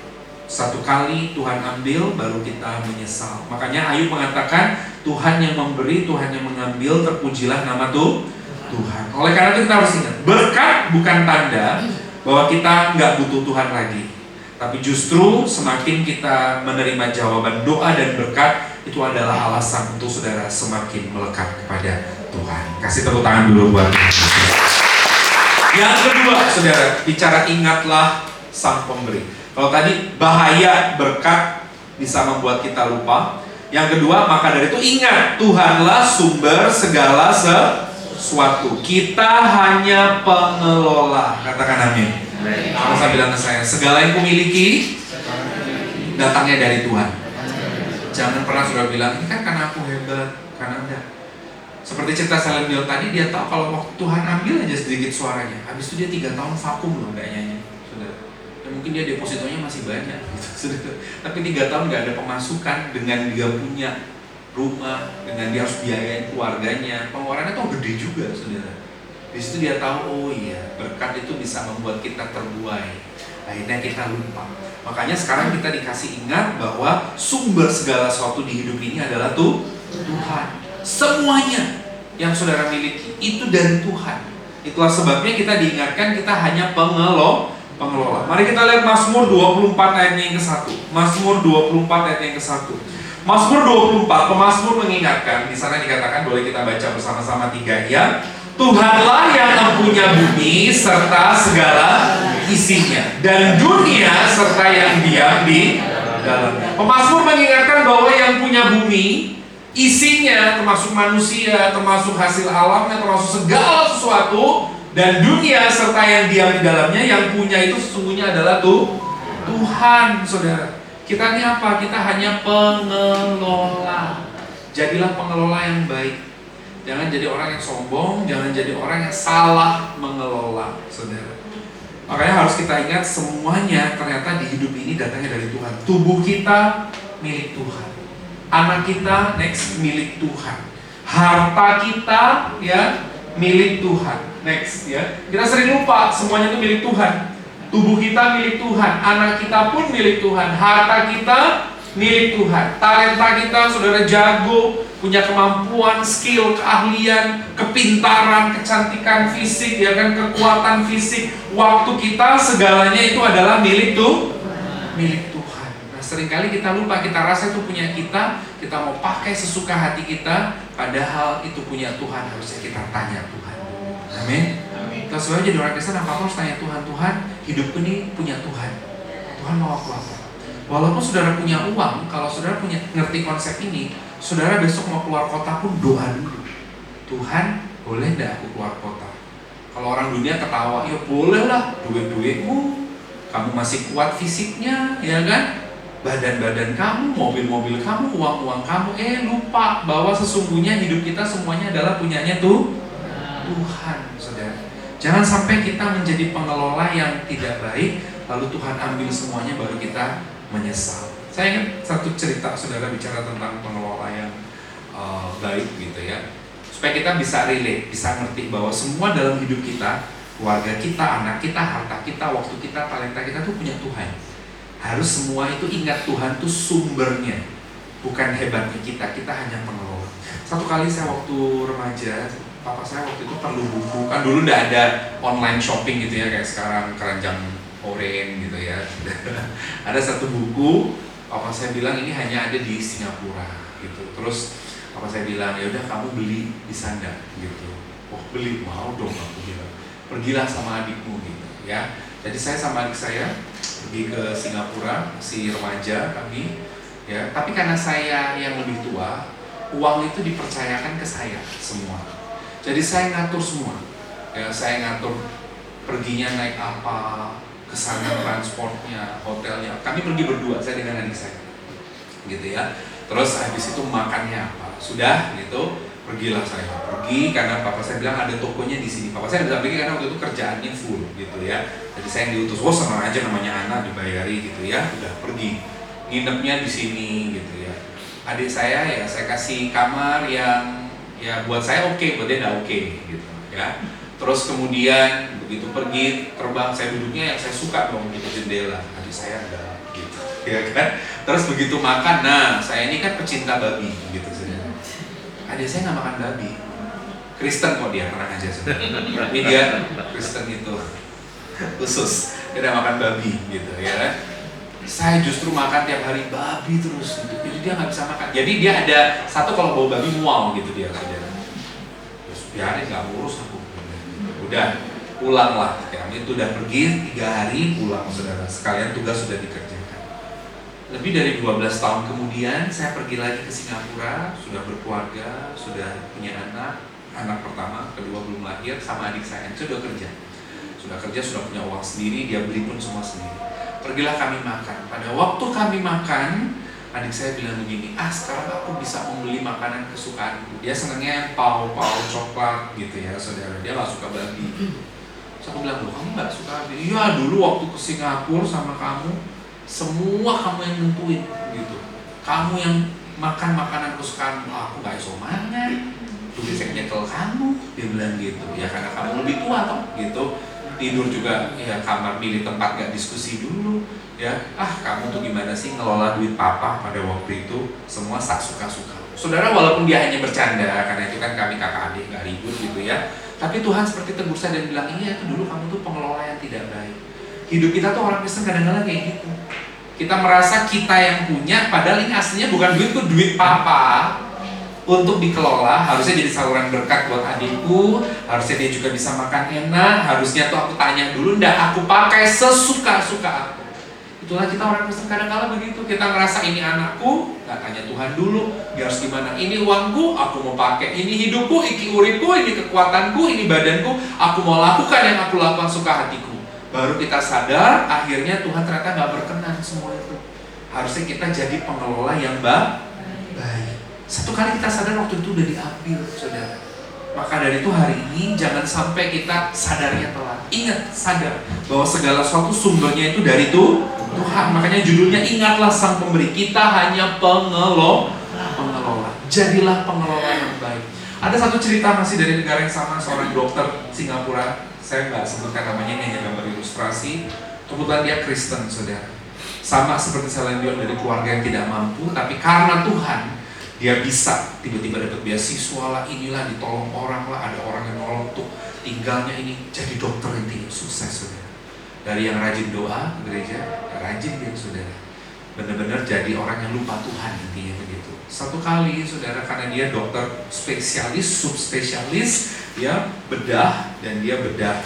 satu kali Tuhan ambil, baru kita menyesal. Makanya Ayub mengatakan, Tuhan yang memberi, Tuhan yang mengambil, terpujilah nama Tuhan. Oleh karena itu kita harus ingat, berkat bukan tanda bahwa kita nggak butuh Tuhan lagi. Tapi justru semakin kita menerima jawaban doa dan berkat, itu adalah alasan untuk saudara semakin melekat kepada Tuhan. Kasih tepuk tangan dulu buat Tuhan. Yang kedua, saudara, bicara ingatlah Sang Pemberi. Kalau tadi bahaya berkat bisa membuat kita lupa. Yang kedua, maka dari itu ingat, Tuhanlah sumber segala sesuatu. Kita hanya pengelola. Katakan amin. Kalau saya bilang ke saya, segala yang kumiliki datangnya dari Tuhan. Jangan pernah sudah bilang, ini kan karena aku hebat, karena enggak. Seperti cerita Celine Dion tadi, dia tahu kalau waktu Tuhan ambil aja sedikit suaranya, habis itu dia 3 tahun vakum loh nggak nyanyi, saudara. Ya mungkin dia depositonya masih banyak, gitu, tapi 3 tahun nggak ada pemasukan, dengan dia punya rumah, dengan dia harus biayain keluarganya, pengeluarannya tuh gede juga, saudara. Di situ dia tahu, oh iya, berkat itu bisa membuat kita terbuai. Akhirnya kita lupa. Makanya sekarang kita dikasih ingat bahwa sumber segala sesuatu di hidup ini adalah Tuhan. Semuanya yang saudara miliki itu dari Tuhan. Itulah sebabnya kita diingatkan kita hanya pengelola. Mari kita lihat Mazmur 24 ayat yang ke-1. Mazmur 24 ayat yang ke-1. Mazmur 24, pemazmur mengingatkan, di sana dikatakan, boleh kita baca bersama-sama 3 ya. Tuhanlah yang mempunyai bumi serta segala isinya, dan dunia serta yang diam di dalamnya. Pemazmur mengingatkan bahwa yang punya bumi, isinya termasuk manusia, termasuk hasil alamnya, termasuk segala sesuatu, dan dunia serta yang diam di dalamnya, yang punya itu sesungguhnya adalah Tuhan, saudara. Kita ini apa? Kita hanya pengelola. Jadilah pengelola yang baik. Jangan jadi orang yang sombong, jangan jadi orang yang salah mengelola, saudara. Makanya harus kita ingat semuanya ternyata di hidup ini datangnya dari Tuhan. Tubuh kita milik Tuhan. Anak kita next milik Tuhan. Harta kita ya milik Tuhan. Next ya. Kita sering lupa semuanya itu milik Tuhan. Tubuh kita milik Tuhan, anak kita pun milik Tuhan, harta kita milik Tuhan. Talenta kita, saudara, jago, punya kemampuan, skill, keahlian, kepintaran, kecantikan fisik, ya kan, kekuatan fisik, waktu kita, segalanya itu adalah milik Tuhan. Nah, seringkali kita lupa, kita rasa itu punya kita mau pakai sesuka hati kita, padahal itu punya Tuhan. Harusnya kita tanya Tuhan. Amin. Kita sebenarnya jadi orang Kristen apa harus tanya Tuhan, Tuhan, hidupku ini punya Tuhan. Tuhan mau aku apa? Walaupun saudara punya uang, kalau saudara ngerti konsep ini, saudara besok mau keluar kota pun doa dulu. Tuhan, boleh enggak aku keluar kota? Kalau orang dunia ketawa, ya boleh lah, duit-duitmu, kamu masih kuat fisiknya, ya kan? Badan-badan kamu, mobil-mobil kamu, uang-uang kamu, lupa bahwa sesungguhnya hidup kita semuanya adalah punyanya Tuhan, saudara. Jangan sampai kita menjadi pengelola yang tidak baik, lalu Tuhan ambil semuanya baru kita menyesal. Saya ingat satu cerita, saudara, bicara tentang pengelola yang baik gitu ya, supaya kita bisa relate, bisa ngerti bahwa semua dalam hidup kita, keluarga kita, anak kita, harta kita, waktu kita, talenta kita tuh punya Tuhan. Harus semua itu ingat Tuhan tuh sumbernya, bukan hebatnya kita hanya pengelola. Satu kali saya waktu remaja, papa saya waktu itu perlu buku, kan dulu udah ada online shopping gitu ya, kayak sekarang keranjang oren gitu ya. Ada satu buku, papa saya bilang ini hanya ada di Singapura gitu. Terus papa saya bilang, ya udah kamu beli di sana gitu. Oh beli, mau dong aku bilang. Pergilah sama adikmu gitu ya. Jadi saya sama adik saya pergi ke Singapura, si remaja kami ya. Tapi karena saya yang lebih tua, uang itu dipercayakan ke saya semua. Jadi saya ngatur semua. Ya, saya ngatur perginya naik apa, kesana transportnya, hotelnya. Kami pergi berdua, saya dengan adik saya, gitu ya. Terus habis itu makannya apa, sudah gitu. Pergilah saya, pergi karena papa saya bilang ada tokonya di sini. Papa saya bisa pergi karena waktu itu kerjaannya full, gitu ya. Jadi saya yang diutus, senang aja namanya anak dibayari gitu ya. Udah pergi, nginepnya di sini gitu ya. Adik saya ya saya kasih kamar yang ya buat saya oke, buat dia nggak oke gitu ya. Terus kemudian begitu pergi terbang, saya duduknya yang saya suka dong gitu, jendela. Adik saya enggak gitu ya kan. Terus begitu makan, nah saya ini kan pecinta babi gitu saudara. Adik saya nggak makan babi, Kristen kok dia, tenang aja saudara. Ini dia Kristen itu khusus, dia udah makan babi gitu ya kan. Saya justru makan tiap hari babi terus gitu. Jadi dia nggak bisa makan. Jadi dia ada satu kalau bau babi mual gitu dia saudara. Terus biarin nggak ngurus aku. Udah pulanglah. Kami itu udah pergi 3 hari pulang saudara. Sekalian tugas sudah dikerjakan. Lebih dari 12 tahun kemudian saya pergi lagi ke Singapura, sudah berkeluarga, sudah punya anak pertama, kedua belum lahir, sama adik saya. Sudah kerja, sudah punya uang sendiri, dia beli pun semua sendiri. Pergilah kami makan. Pada waktu kami makan, adik saya bilang begini, sekarang aku bisa membeli makanan kesukaanku. Dia senangnya pau coklat gitu ya saudara. Dia nggak suka babi. Terus aku bilang, loh kamu nggak suka babi? Iya dulu waktu ke Singapura sama kamu, semua kamu yang nentuin gitu. Kamu yang makan makanan kesukaanmu. Aku nggak iso mangan. Tuh bisa nyekel kamu. Dia bilang gitu. Ya karena kamu lebih tua toh gitu. Tidur juga ya kamar pilih tempat gak diskusi dulu ya. Kamu tuh gimana sih ngelola duit papa pada waktu itu, semua sak suka-suka. Saudara, walaupun dia hanya bercanda karena itu kan kami kakak adik gak ribut gitu ya, tapi Tuhan seperti tegur saya dan bilang, iya itu dulu kamu tuh pengelola yang tidak baik. Hidup kita tuh orang Kristen kadang-kadang kayak gitu. Kita merasa kita yang punya, padahal ini aslinya bukan duitku, duit papa untuk dikelola. Harusnya jadi saluran berkat buat adikku, harusnya dia juga bisa makan enak, harusnya tuh aku tanya dulu, ndak aku pakai sesuka-suka aku. Itulah kita orang Kristen kadang-kadang begitu. Kita ngerasa ini anakku, nggak tanya Tuhan dulu, dia harus gimana. Ini uangku, aku mau pakai. Ini hidupku, iki uripku, ini kekuatanku, ini badanku, aku mau lakukan yang aku lakukan suka hatiku. Baru kita sadar, akhirnya Tuhan ternyata nggak berkenan semua itu. Harusnya kita jadi pengelola yang baik. Satu kali kita sadar waktu itu udah diambil, saudara. Maka dari itu hari ini jangan sampai kita sadarnya telat. Ingat, sadar bahwa segala sesuatu sumbernya itu dari Tuhan. Makanya judulnya ingatlah sang pemberi. Kita hanya pengelola. Jadilah pengelola yang baik. Ada satu cerita masih dari negara yang sama, seorang dokter Singapura. Saya nggak sebutkan namanya, ini hanya gambar ilustrasi. Kebetulan dia Kristen, saudara. Sama seperti Celine Dion, dari keluarga yang tidak mampu, tapi karena Tuhan dia bisa tiba-tiba dapat beasiswa lah, inilah ditolong orang lah, ada orang yang nolong tuh tinggalnya ini jadi dokter intinya sukses saudara. Dari yang rajin doa gereja, ya rajin dia saudara. Benar-benar jadi orang yang lupa Tuhan intinya begitu. Satu kali saudara, karena dia dokter spesialis, subspesialis, dia bedah dan dia bedah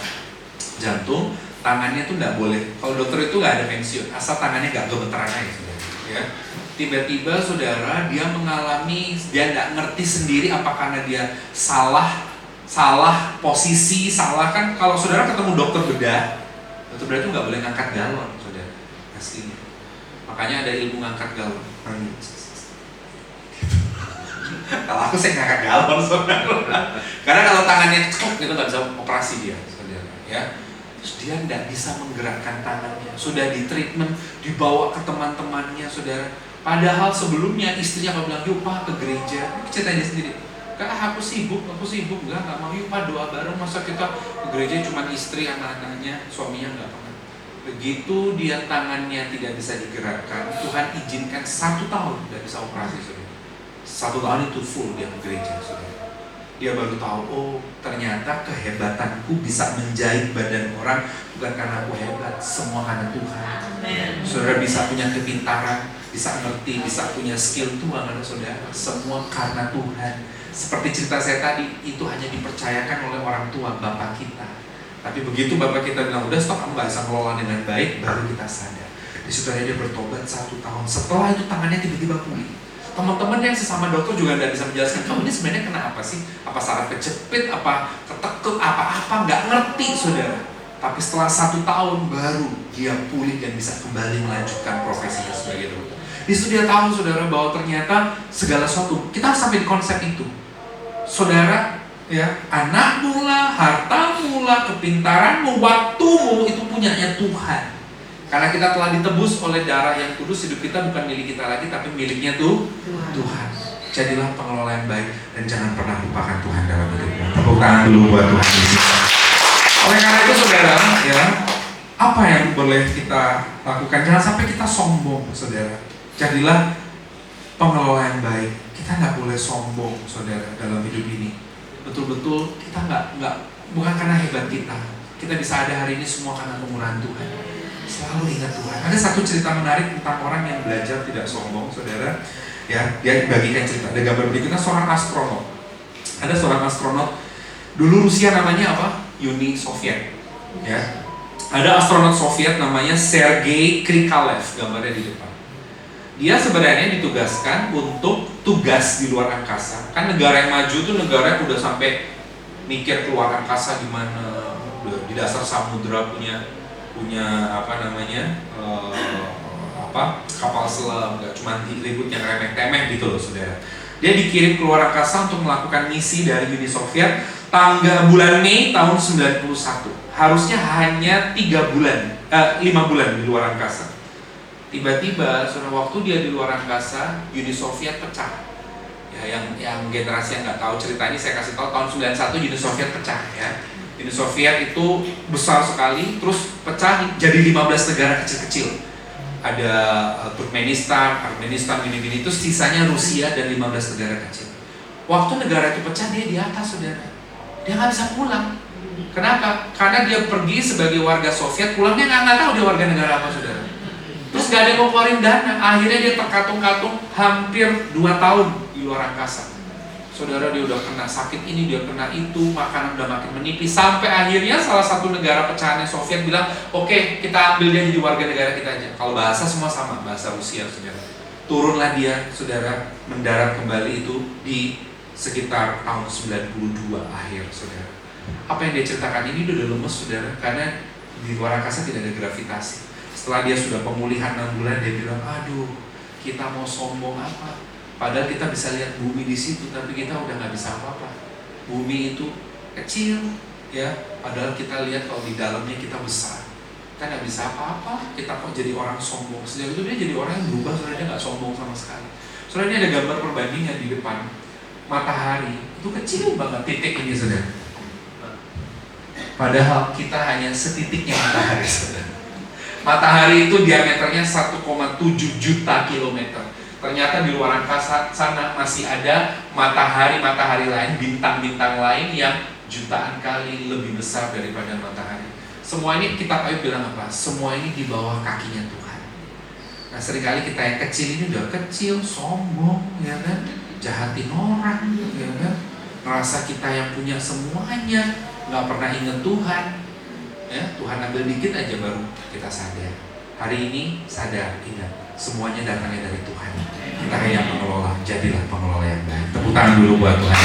jantung, tangannya tuh nggak boleh. Kalau dokter itu nggak ada pensiun, asal tangannya nggak gemeteran aja saudara. ya. Tiba-tiba saudara dia mengalami, dia nggak ngerti sendiri apa karena dia salah posisi, salah kan. Kalau saudara ketemu dokter bedah itu nggak boleh ngangkat galon, saudara, pastinya. Makanya ada ilmu ngangkat galon. Kalau aku saya ngangkat galon, saudara. Karena kalau tangannya cekuk itu nggak bisa operasi dia, saudara. Ya, terus dia nggak bisa menggerakkan tangannya. Sudah di treatment, dibawa ke teman-temannya, saudara. Padahal sebelumnya istrinya kalau bilang, yuk Pak ke gereja, ceritanya sendiri. Kak, aku sibuk, nggak mau, yuk Pak doa bareng, masa kita ke gereja cuma istri, anak-anaknya, suaminya nggak pernah. Begitu dia tangannya tidak bisa digerakkan, Tuhan izinkan 1 tahun tidak bisa operasi, saudara. 1 tahun itu full dia ke gereja, saudara. Dia baru tahu, oh ternyata kehebatanku bisa menjahit badan orang bukan karena aku hebat, semua karena Tuhan. Saudara bisa punya kepintaran, bisa ngerti, bisa punya skill, Tuhan ada saudara, semua karena Tuhan. Seperti cerita saya tadi, itu hanya dipercayakan oleh orang tua, bapak kita. Tapi begitu bapak kita bilang, udah stop, kamu gak bisa ngelola dengan baik, baru kita sadar. Di situ dia bertobat 1 tahun. Setelah itu tangannya tiba-tiba pulih. Teman-teman yang sesama dokter juga tidak bisa menjelaskan, kamu ini sebenarnya kena apa sih? Apa saraf kejepit, apa ketekuk, apa-apa, nggak ngerti, saudara. Tapi setelah 1 tahun baru dia pulih dan bisa kembali melanjutkan profesinya sebagai dokter. Di situ dia tahu, saudara, bahwa ternyata segala sesuatu, kita harus sampai di konsep itu. Saudara, ya, anakmu lah, hartamu lah, kepintaranmu, waktumu, itu punyanya Tuhan. Karena kita telah ditebus oleh darah yang kudus, hidup kita bukan milik kita lagi, tapi miliknya Tuhan. Jadilah pengelola yang baik dan jangan pernah lupakan Tuhan dalam hidupmu. Tepuk tangan dulu buat Tuhan Yesus. Oleh karena itu, saudara, ya, apa yang boleh kita lakukan? Jangan sampai kita sombong, saudara. Jadilah pengelola yang baik. Kita nggak boleh sombong, saudara, dalam hidup ini. Betul-betul kita nggak bukan karena hebat kita. Kita bisa ada hari ini semua karena kemurahan Tuhan. Selalu ingat Tuhan. Ada satu cerita menarik tentang orang yang belajar tidak sombong, saudara. Ya, dia bagikan cerita. Ada gambar berikutnya seorang astronot. Ada seorang astronot. Dulu Rusia namanya apa? Uni Soviet. Ya. Ada astronot Soviet namanya Sergei Krikalev. Gambarnya di depan. Dia sebenarnya ditugaskan untuk tugas di luar angkasa. Kan negara yang maju itu negara yang udah sampai mikir keluar angkasa gimana, di dasar samudra punya kapal selam, nggak cuma ribut yang remeh-temeh gitu loh, saudara. Dia dikirim keluar angkasa untuk melakukan misi dari Uni Soviet bulan Mei tahun 91. Harusnya hanya 5 bulan di luar angkasa. Tiba-tiba, waktu dia di luar angkasa, Uni Soviet pecah. Ya, yang generasi yang nggak tahu cerita ini saya kasih tahu, tahun 91 Uni Soviet pecah, ya. Uni Soviet itu besar sekali, terus pecah jadi 15 negara kecil-kecil. Ada Turkmenistan, Armenistan, gini-gini, itu sisanya Rusia dan 15 negara kecil. Waktu negara itu pecah, dia di atas, saudara. Dia nggak bisa pulang. Kenapa? Karena dia pergi sebagai warga Soviet, pulangnya nggak tahu dia warga negara apa, saudara. Terus nggak ada yang mau keluarin dana, akhirnya dia terkatung-katung hampir 2 tahun di luar angkasa. Saudara, dia udah kena sakit ini, dia kena itu, makanan udah makin menipis, sampai akhirnya salah satu negara pecahannya Soviet bilang, oke, kita ambil dia jadi warga negara kita aja. Kalau bahasa semua sama, bahasa Rusia, saudara. Turunlah dia, saudara, mendarat kembali itu di sekitar tahun 92 akhir, saudara. Apa yang dia ceritakan ini udah lemes, saudara, karena di luar angkasa tidak ada gravitasi. Setelah dia sudah pemulihan 6 bulan, dia bilang, aduh, kita mau sombong apa? Padahal kita bisa lihat bumi di situ, tapi kita udah nggak bisa apa-apa. Bumi itu kecil, ya. Padahal kita lihat kalau di dalamnya kita besar. Kita nggak bisa apa-apa. Kita kok jadi orang sombong. Sejak itu dia jadi orang yang berubah, sebenarnya nggak sombong sama sekali. Soalnya ini ada gambar perbandingan di depan. Matahari itu kecil banget titik ini, saudara. Padahal kita hanya setitiknya matahari, saudara. Matahari itu diameternya 1,7 juta kilometer. Ternyata di luar angkasa sana masih ada matahari lain, bintang-bintang lain yang jutaan kali lebih besar daripada matahari. Semua ini kitab Ayub bilang apa? Semua ini di bawah kakinya Tuhan. Nah, seringkali kita yang kecil ini udah kecil, sombong, ya kan? Jahatin orang, ya kan? Ngerasa kita yang punya semuanya, nggak pernah ingat Tuhan. Ya, Tuhan ambil dikit aja baru kita sadar. Hari ini sadar, ingat. semuanya datangnya dari Tuhan. Kita hanya pengelola, jadilah pengelola yang baik. Tepuk tangan dulu buat Tuhan.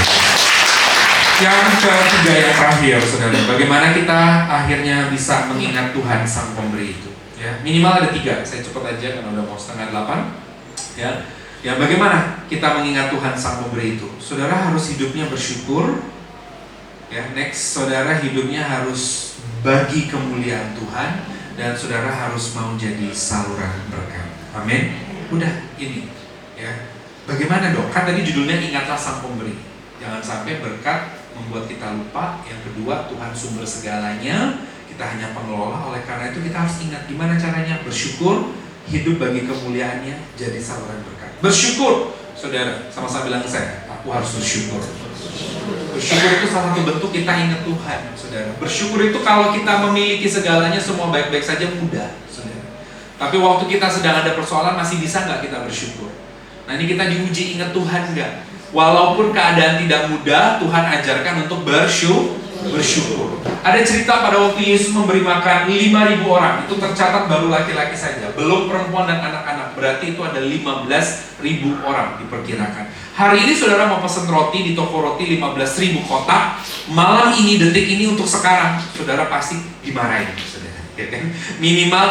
Yang ketiga, yang terakhir, saudara, bagaimana kita akhirnya bisa mengingat Tuhan Sang Pemberi itu? Ya, minimal ada 3. Saya cepat aja karena udah mau 7:30. Ya, bagaimana kita mengingat Tuhan Sang Pemberi itu? Saudara harus hidupnya bersyukur. Ya, next, saudara hidupnya harus bagi kemuliaan Tuhan, dan saudara harus mau jadi saluran berkat. Amin. Udah ini. Ya, bagaimana dong? Kan tadi judulnya ingatlah Sang Pemberi. Jangan sampai berkat membuat kita lupa. Yang kedua, Tuhan sumber segalanya. Kita hanya pengelola. Oleh karena itu kita harus ingat gimana caranya bersyukur, hidup bagi kemuliaannya, jadi saluran berkat. Bersyukur, saudara. Sama-sama bilang ke saya, aku harus bersyukur. Bersyukur itu salah satu bentuk kita ingat Tuhan, saudara. Bersyukur itu kalau kita memiliki segalanya, semua baik-baik saja, mudah, saudara. Tapi waktu kita sedang ada persoalan, masih bisa nggak kita bersyukur? Nah, ini kita diuji ingat Tuhan nggak? Walaupun keadaan tidak mudah, Tuhan ajarkan untuk bersyukur. Ada cerita pada waktu Yesus memberi makan 5.000 orang. Itu tercatat baru laki-laki saja, belum perempuan dan anak-anak. Berarti itu ada 15.000 orang diperkirakan. Hari ini saudara mau pesen roti di toko roti 15.000 kotak. Malam ini, detik ini, untuk sekarang, saudara pasti dimarahin, saudara. Ya kan? Minimal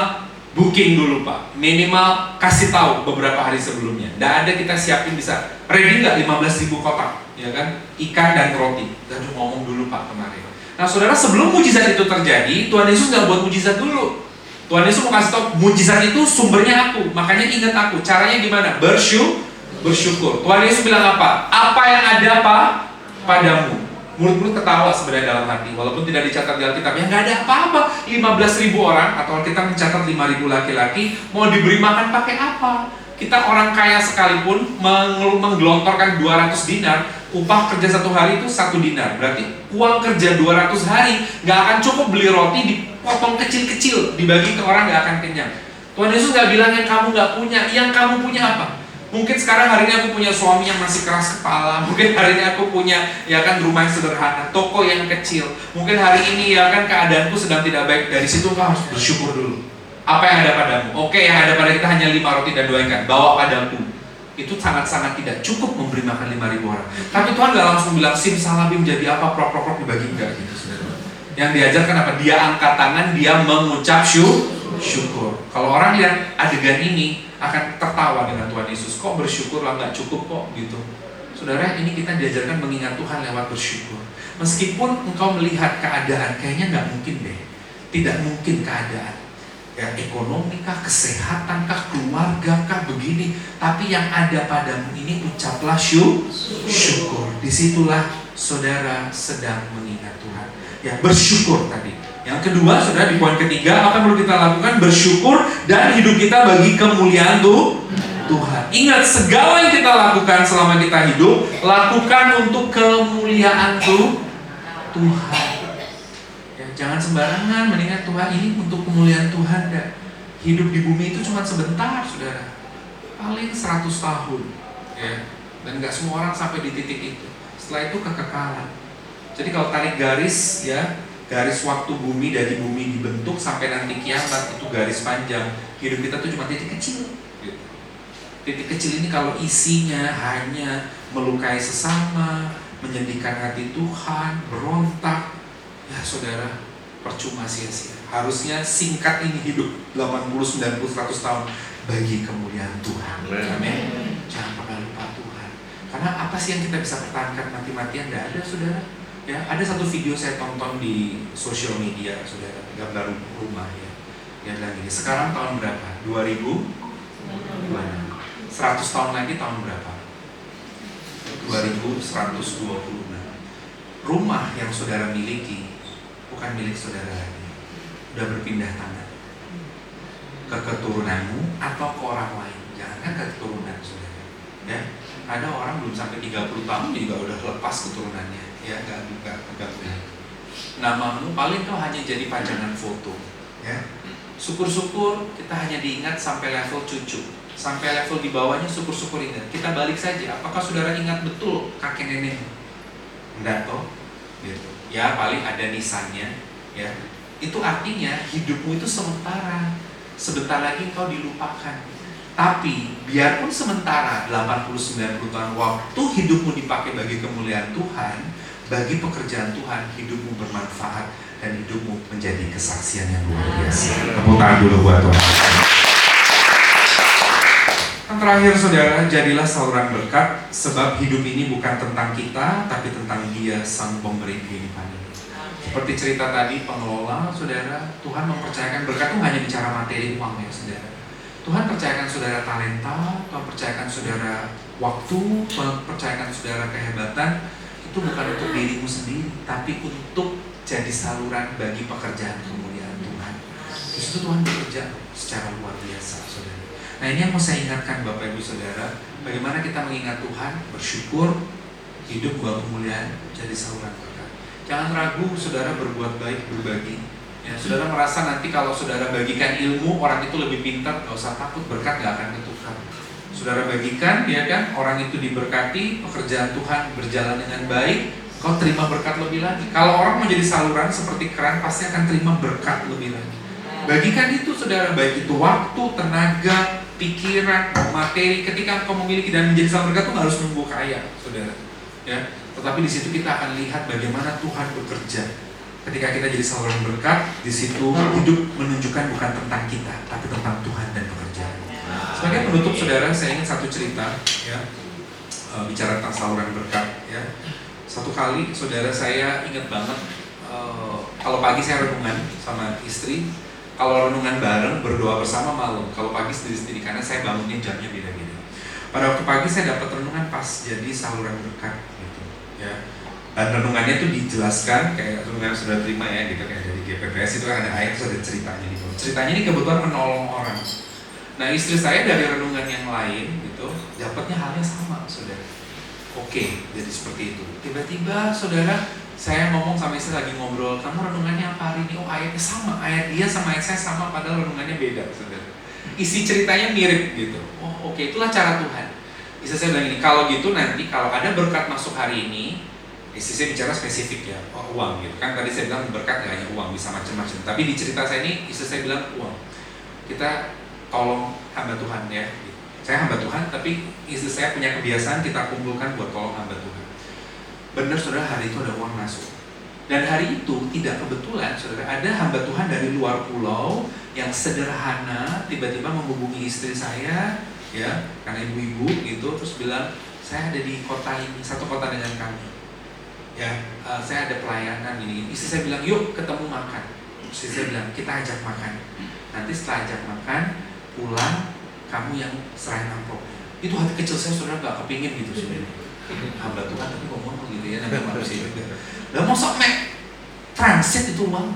booking dulu Pak, minimal kasih tahu beberapa hari sebelumnya. Nggak ada kita siapin, bisa ready nggak 15.000 kotak, ya kan? Ikan dan roti. Dan ngomong dulu Pak kemarin. Nah saudara, sebelum mujizat itu terjadi, Tuhan Yesus nggak buat mujizat dulu. Tuhan Yesus mau kasih tahu mujizat itu sumbernya aku, makanya ingat aku. Caranya gimana? Bersyukur. Tuhan Yesus bilang apa? Apa yang ada apa padamu? Mulut-mulut ketawa sebenarnya dalam hati, walaupun tidak dicatat di Alkitab. Ya nggak ada apa-apa. 15.000 orang, atau kita mencatat 5.000 laki-laki, mau diberi makan pakai apa? Kita orang kaya sekalipun menggelontorkan 200 dinar, upah kerja 1 hari itu 1 dinar. Berarti uang kerja 200 hari nggak akan cukup beli roti, dipotong kecil-kecil, dibagi ke orang, nggak akan kenyang. Tuhan Yesus nggak bilang yang kamu nggak punya, yang kamu punya apa? Mungkin sekarang hari ini aku punya suami yang masih keras kepala. Mungkin hari ini aku punya, ya kan, rumah yang sederhana, toko yang kecil. Mungkin hari ini, ya kan, keadaanku sedang tidak baik. Dari situ kau harus bersyukur dulu. Apa yang ada padamu? Oke, yang ada pada kita hanya 5 roti dan 2 ikan. Bawa padaku. Itu sangat-sangat tidak cukup memberi makan 5.000 orang. Tapi Tuhan gak langsung bilang simsalabim jadi apa, prok-prok dibagi, enggak gitu, saudara. Yang diajarkan apa? Dia angkat tangan, dia mengucap syukur. Kalau orang lihat adegan ini akan tertawa dengan Tuhan Yesus. Kok bersyukur lah, nggak cukup kok gitu. Saudara, ini kita diajarkan mengingat Tuhan lewat bersyukur. Meskipun engkau melihat keadaan kayaknya nggak mungkin deh, tidak mungkin keadaan, ya ekonomi kah, kesehatan kah, keluarga kah, begini. Tapi yang ada padamu ini ucaplah syukur. Disitulah saudara sedang mengingat Tuhan. Ya, bersyukur tadi. Yang kedua, saudara, di poin ketiga, apa yang perlu kita lakukan? Bersyukur dan hidup kita bagi kemuliaan Tuhan. Ingat, segala yang kita lakukan selama kita hidup, lakukan untuk kemuliaan Tuhan. Ya, jangan sembarangan mengingat Tuhan ini untuk kemuliaan Tuhan. Dan hidup di bumi itu cuma sebentar, saudara. Paling 100 tahun. Ya. Dan gak semua orang sampai di titik itu. Setelah itu kekekalan. Jadi kalau tarik garis, ya, garis waktu bumi, dari bumi dibentuk sampai nanti kiamat, itu garis panjang. Hidup kita tuh cuma titik kecil gitu. Titik kecil ini kalau isinya hanya melukai sesama, menyedihkan hati Tuhan, berontak, ya saudara, percuma, sia-sia. Harusnya singkat ini hidup 80, 90, 100 tahun bagi kemuliaan Tuhan. Amin. Jangan pernah lupa Tuhan. Karena apa sih yang kita bisa pertahankan mati-matian? Tidak ada, saudara. Ya, ada satu video saya tonton di sosial media, saudara, gambar rumah, ya. Yang bilang gini, sekarang tahun berapa? 2000? 100 tahun lagi tahun berapa? 2126. Rumah yang saudara miliki bukan milik saudara lagi, udah berpindah tangan ke keturunanmu atau ke orang lain. Jangan ke keturunan saudara. Ya, ada orang belum sampai 30 tahun juga udah lepas keturunannya. Ya, enggak boleh. Namamu paling kau hanya jadi pajangan foto, ya. Syukur-syukur kita hanya diingat sampai level cucu, sampai level di bawahnya syukur-syukur ingat. Kita balik saja. Apakah saudara ingat betul kakek nenek? Enggak toh, gitu. Ya, paling ada nisannya, ya. Itu artinya hidupmu itu sementara. Sebentar lagi kau dilupakan. Tapi biarpun sementara 80-90 tahun waktu hidupmu dipakai bagi kemuliaan Tuhan, bagi pekerjaan Tuhan, hidupmu bermanfaat dan hidupmu menjadi kesaksian yang luar biasa. Tepuk tangan dulu buat Tuhan. Yang terakhir saudara, jadilah saluran berkat, sebab hidup ini bukan tentang kita, tapi tentang Dia sang pemberi kehidupan ini. Seperti cerita tadi pengelola, saudara, Tuhan mempercayakan berkat itu hanya bicara materi uang ya saudara. Tuhan percayakan saudara talenta, Tuhan percayakan saudara waktu, Tuhan percayakan saudara kehebatan. Itu bukan untuk dirimu sendiri, tapi untuk jadi saluran bagi pekerjaan kemuliaan Tuhan. Di situ Tuhan bekerja secara luar biasa, saudara. Nah, ini yang mau saya ingatkan Bapak Ibu Saudara, bagaimana kita mengingat Tuhan, bersyukur, hidup buat kemuliaan, jadi saluran berkat. Jangan ragu saudara berbuat baik, berbagi. Ya, saudara merasa nanti kalau saudara bagikan ilmu, orang itu lebih pintar, gak usah takut, berkat gak akan ketukar. Saudara bagikan, ya kan, orang itu diberkati, pekerjaan Tuhan berjalan dengan baik, kau terima berkat lebih lagi. Kalau orang menjadi saluran seperti keran, pasti akan terima berkat lebih lagi. Bagikan itu saudara, baik itu waktu, tenaga, pikiran, materi. Ketika kau memiliki dan menjadi saluran berkat, itu gak harus nunggu kaya, saudara. Ya, tetapi di situ kita akan lihat bagaimana Tuhan bekerja. Ketika kita jadi saluran berkat, di situ hidup menunjukkan bukan tentang kita, tapi tentang Tuhan dan pekerjaan. Sebagai penutup saudara, saya ingin satu cerita, ya, bicara tentang saluran berkat. Ya, satu kali saudara saya ingat banget, kalau pagi saya renungan sama istri, kalau renungan bareng berdoa bersama malam, kalau pagi sendiri-sendiri karena saya bangunnya jamnya beda-beda. Pada waktu pagi saya dapat renungan pas jadi saluran berkat, gitu, ya. Dan renungannya itu dijelaskan kayak renungan yang sudah terima ya gitu, kayak dari GPPS itu kan ada ayat, ada ceritanya gitu. Ceritanya ini kebetulan menolong orang. Nah, istri saya dari renungan yang lain gitu dapatnya halnya sama, saudara. Oke, jadi seperti itu. Tiba-tiba saudara, saya ngomong sama istri lagi ngobrol, kamu renungannya apa hari ini? Oh, ayatnya sama, ayat dia sama ayat saya sama, padahal renungannya beda, saudara. Isi ceritanya mirip gitu. Oh, oke, itulah cara Tuhan. Istri saya bilang ini, kalau gitu nanti kalau ada berkat masuk hari ini, istri saya bicara spesifik ya, uang gitu kan. Tadi saya bilang berkat gak hanya uang, bisa macam-macam. Tapi di cerita saya ini, istri saya bilang uang. Kita tolong hamba Tuhan ya. Saya hamba Tuhan, tapi istri saya punya kebiasaan kita kumpulkan buat tolong hamba Tuhan. Benar saudara, hari itu ada uang masuk. Dan hari itu tidak kebetulan saudara, ada hamba Tuhan dari luar pulau yang sederhana tiba-tiba menghubungi istri saya, ya, karena ibu-ibu gitu, terus bilang saya ada di kota ini, satu kota dengan kami. Ya, saya ada pelayanan ini. Istri saya bilang, yuk ketemu makan. Istri saya bilang, kita ajak makan. Nanti setelah ajak makan, pulang, kamu yang serahin amplopnya. Itu hati kecil saya saudara gak kepingin gitu sebenarnya. Hamba Tuhan tapi ngomong gitu ya, namanya manusia juga. Lah mosok transit itu uang,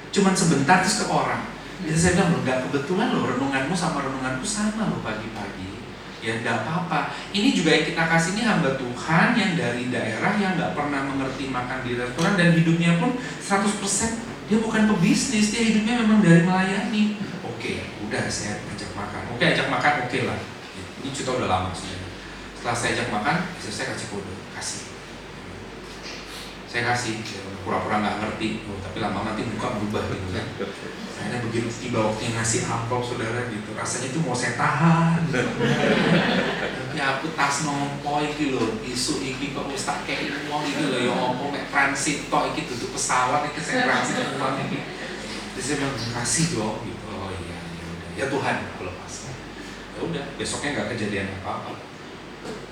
cuman sebentar terus ke orang. Jadi saya bilang, gak kebetulan loh renunganmu sama renunganku sama loh pagi-pagi. Ya enggak apa-apa. Ini juga yang kita kasih ini hamba Tuhan yang dari daerah yang enggak pernah mengerti makan di restoran dan hidupnya pun 100% dia bukan pebisnis, dia hidupnya memang dari melayani. Oke, udah saya ajak makan. Oke, ajak makan oke lah. Ini cerita udah lama sebenarnya. Setelah saya ajak makan, saya kasih kode, kasih. Saya kasih, ya, pura-pura nggak ngerti, tapi lama-lama nanti muka berubah gitu kan. Akhirnya begitu tiba waktunya ngasih amplop saudara gitu, rasanya itu mau saya tahan. Ya aku tas nompo iki lho, isu iki kok wis tak kei uang iki lho ya opo mek transit tok iki duduk pesawat iki saya transit uang iki. Terus saya bilang kasih dong gitu. Oh iya, ya udah. Ya Tuhan aku lepaskan. Ya udah, besoknya nggak kejadian apa-apa.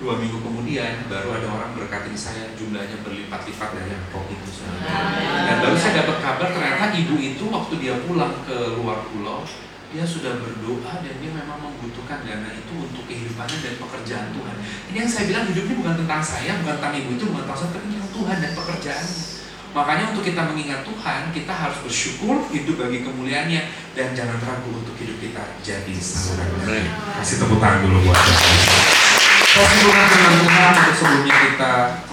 2 minggu kemudian baru ada orang berkatin saya, jumlahnya berlipat-lipat dari amplop itu. Dan baru saya dapat kabar ternyata ibu itu waktu dia pulang ke luar pulau, dia sudah berdoa dan dia memang membutuhkan dana itu untuk kehidupannya dan pekerjaan Tuhan. Ini yang saya bilang, hidup ini bukan tentang saya, bukan tentang ibu itu, bukan tentang saya, tapi tentang Tuhan dan pekerjaannya. Makanya untuk kita mengingat Tuhan, kita harus bersyukur, hidup bagi kemuliaannya, dan jangan ragu untuk hidup kita jadi saluran. Kasih tepuk tangan dulu buat Tuhan. Kesimpulan dengan Tuhan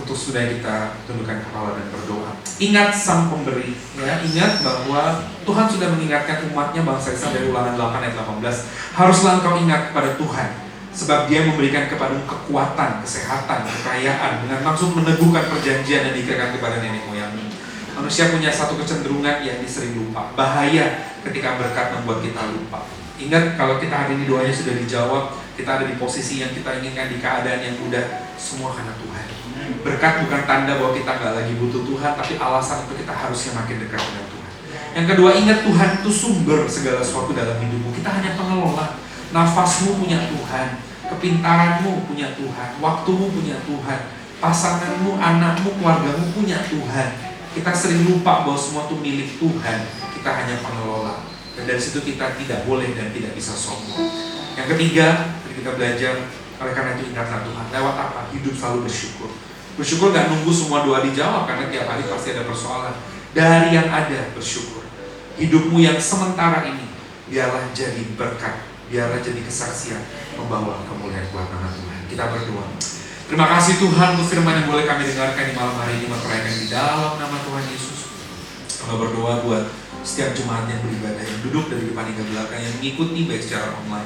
untuk sudah kita tundukkan kepala dan berdoa. Ingat sang pemberi, ya, ingat bahwa Tuhan sudah mengingatkan umatnya bangsa Israel dari Ulangan 8 ayat 18. Haruslah engkau ingat kepada Tuhan, sebab Dia memberikan kepadamu kekuatan, kesehatan, kekayaan dengan maksud meneguhkan perjanjian yang diikatkan kepada nenek moyangmu. Manusia punya satu kecenderungan yang sering lupa. Bahaya ketika berkat membuat kita lupa. Ingat, kalau kita hari ini doanya sudah dijawab, kita ada di posisi yang kita inginkan, di keadaan yang mudah, semua karena Tuhan. Berkat bukan tanda bahwa kita nggak lagi butuh Tuhan, tapi alasan untuk kita harusnya makin dekat dengan Tuhan. Yang kedua, ingat Tuhan itu sumber segala sesuatu dalam hidupmu. Kita hanya pengelola. Nafasmu punya Tuhan, kepintaranmu punya Tuhan, waktumu punya Tuhan, pasanganmu, anakmu, keluargamu punya Tuhan. Kita sering lupa bahwa semua itu milik Tuhan. Kita hanya pengelola. Dan dari situ kita tidak boleh dan tidak bisa sombong. Yang ketiga, kita belajar, oleh karena itu ingatlah Tuhan. Lewat apa? Hidup selalu bersyukur. Bersyukur gak nunggu semua doa dijawab, karena tiap hari pasti ada persoalan. Dari yang ada, bersyukur. Hidupmu yang sementara ini, biarlah jadi berkat, biarlah jadi kesaksian, membawa kemuliaan buat nama Tuhan. Kita berdoa. Terima kasih Tuhan untuk firman yang boleh kami dengarkan di malam hari ini, memperayakan di dalam nama Tuhan Yesus. Kami berdoa buat setiap jemaat yang beribadah, yang duduk dari depan hingga belakang, yang mengikuti baik secara online,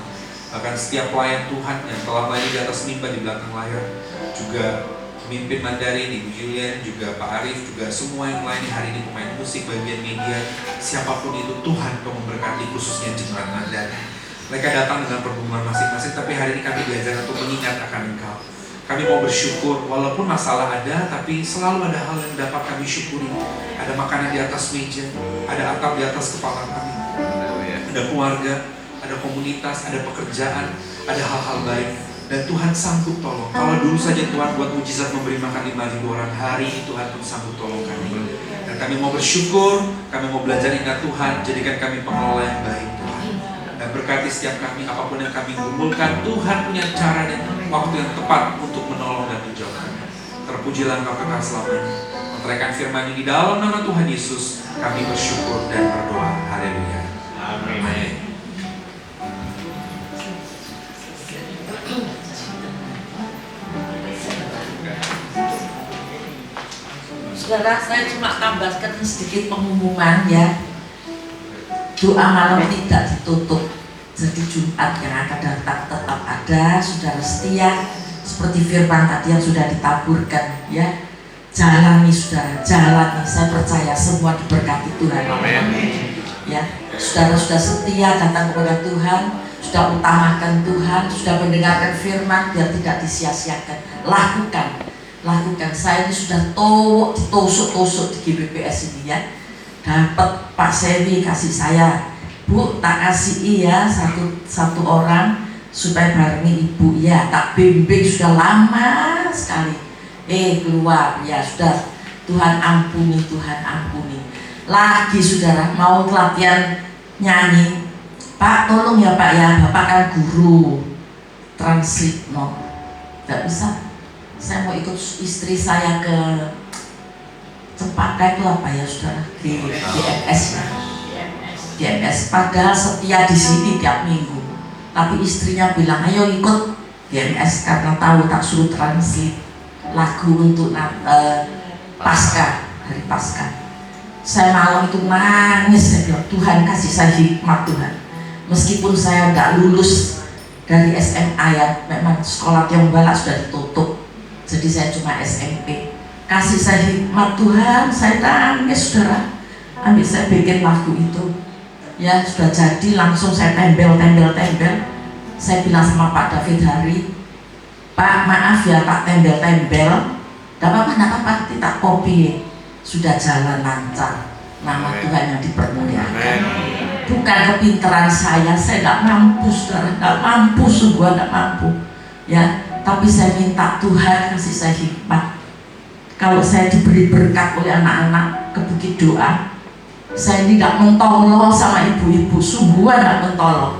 bahkan setiap pelayan Tuhan yang telah melayani di atas mimbar di belakang layar, juga pemimpin Mandarin, Ibu Julian, juga Pak Arif, juga semua yang melayani hari ini, pemain musik, bagian media, siapapun itu, Tuhan kau memberkati khususnya jemaat Mandarin. Mereka datang dengan pergumulan masing-masing, tapi hari ini kami belajar untuk mengingat akan Engkau. Kami mau bersyukur, walaupun masalah ada, tapi selalu ada hal yang dapat kami syukuri. Ada makanan di atas meja, ada atap di atas kepala kami, ada keluarga, ada komunitas, ada pekerjaan, ada hal-hal baik. Dan Tuhan sanggup tolong. Kalau dulu saja Tuhan buat mujizat memberi makan 5.000 orang, hari ini Tuhan pun sanggup tolong kami. Dan kami mau bersyukur, kami mau belajar ingat Tuhan, jadikan kami pengelola yang baik Tuhan. Dan berkati setiap kami, apapun yang kami gumulkan, Tuhan punya cara dan waktu yang tepat untuk menolong dan menjauhkan. Terpujilah Engkau kekal selamanya. Menteraikan firman ini di dalam nama Tuhan Yesus, kami bersyukur dan berdoa. Haleluya. Amin. Saudara, saya cuma tambahkan sedikit pengumuman ya. Doa malam tidak ditutup. Jadi Jumat yang akan datang tetap ada, saudara setia. Seperti firman tadi yang sudah ditaburkan ya. Jalani saudara, jalani. Saya percaya semua diberkati Tuhan. Amin. Ya, saudara sudah setia datang kepada Tuhan, sudah utamakan Tuhan, sudah mendengarkan firman, biar tidak disia-siakan. Lakukan. Saya ini sudah ditusuk-tusuk di GBPS ini ya. Dapat Pak Sewi kasih saya, Bu, tak kasih ya satu orang supaya barengi ibu ya. Tak bimbing sudah lama sekali. Keluar ya sudah. Tuhan ampuni. Lagi saudara mau latihan nyanyi. Pak tolong ya Pak ya, Bapak kan guru translate no. Gak bisa. Saya mau ikut istri saya ke Cempaka itu apa ya saudara? DMS ya. DMS. Padahal setia di sini tiap minggu. Tapi istrinya bilang ayo ikut DMS karena tahu tak suruh translate lagu untuk Paskah, hari Paskah. Saya malam itu nangis, saya bilang Tuhan kasih saya hikmat Tuhan. Meskipun saya nggak lulus dari SMA ya, memang sekolah Tionghoa sudah ditutup. Jadi saya cuma SMP. Kasih saya hikmat Tuhan, saya nangis saudara. Ambil saya bikin lagu itu. Ya sudah jadi langsung saya tempel. Saya bilang sama Pak David Hari, Pak maaf ya tak tempel. Gak apa-apa, tidak copy. Sudah jalan lancar. Nama Tuhan yang dipermuliakan. Bukan kepintaran saya nggak mampu saudara, nggak mampu, sungguh nggak mampu. Ya. Tapi saya minta Tuhan kasih saya hikmat. Kalau saya diberi berkat oleh anak-anak ke Bukit Doa, saya ini gak mentolong sama ibu-ibu, sungguh gak mentolong.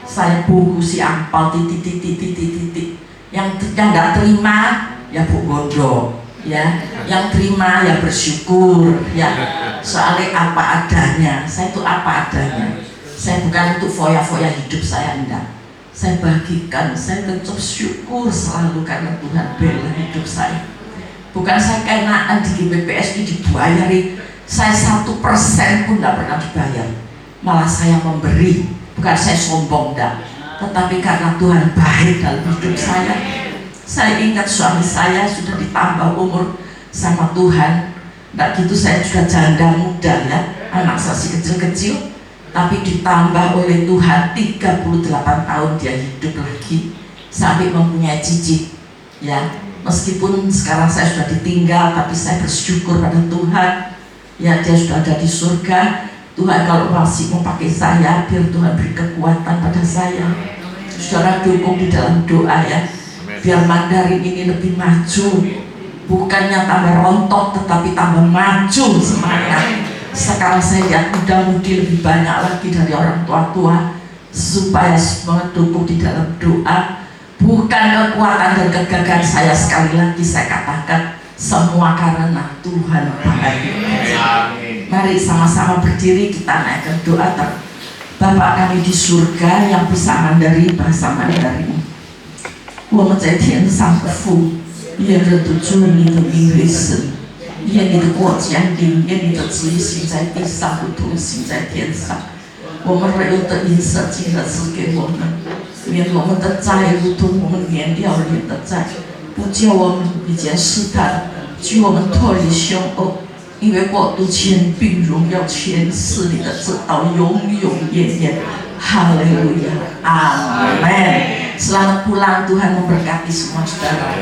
Saya bungkusi ampau titik. Yang gak terima ya Bu Gondo, ya. Yang terima ya bersyukur, ya. Soalnya apa adanya, saya itu apa adanya. Saya bukan untuk foya-foya hidup saya, enggak. Saya bagikan, saya tetap syukur selalu karena Tuhan bela hidup saya. Bukan saya kenaan di GBPS ini dibayari, saya 1% pun tidak pernah dibayar. Malah saya memberi, bukan saya sombong enggak. Tetapi karena Tuhan baik dalam hidup saya. Saya ingat suami saya sudah ditambah umur sama Tuhan. Enggak gitu saya sudah janda muda ya, anak saya kecil-kecil. tapi ditambah oleh Tuhan 38 tahun dia hidup lagi sampai mempunyai cicit ya. Meskipun sekarang saya sudah ditinggal, tapi saya bersyukur pada Tuhan ya, dia sudah ada di surga. Tuhan kalau masih mau pakai saya, biar Tuhan beri kekuatan pada saya. Saudara dukung di dalam doa ya, biar Mandarin ini lebih maju, bukannya tambah rontok tetapi tambah maju semangat. Sekarang saya lihat muda-mudi lebih banyak lagi dari orang tua-tua, supaya mendukung di dalam doa. Bukan kekuatan dan kegagalan saya, sekali lagi saya katakan, semua karena Tuhan baik. Mari sama-sama berdiri, kita naikkan doa. Bapa kami di surga yang bisa Mandarin, bahasa Mandarin. 我们在天上的父，愿人都祝你的名为圣，愿你的国降临，愿你的旨意行在地上，如同行在天上。我们所有的饮食今日赐给我们，免我们的债，如同我们免了人的债，不叫我们遇见试探，救我们脱离凶恶。因为国度、权柄、荣耀全是你的，直到永永远远。Haleluya, amin. Selamat pulang, Tuhan memberkati semua saudara.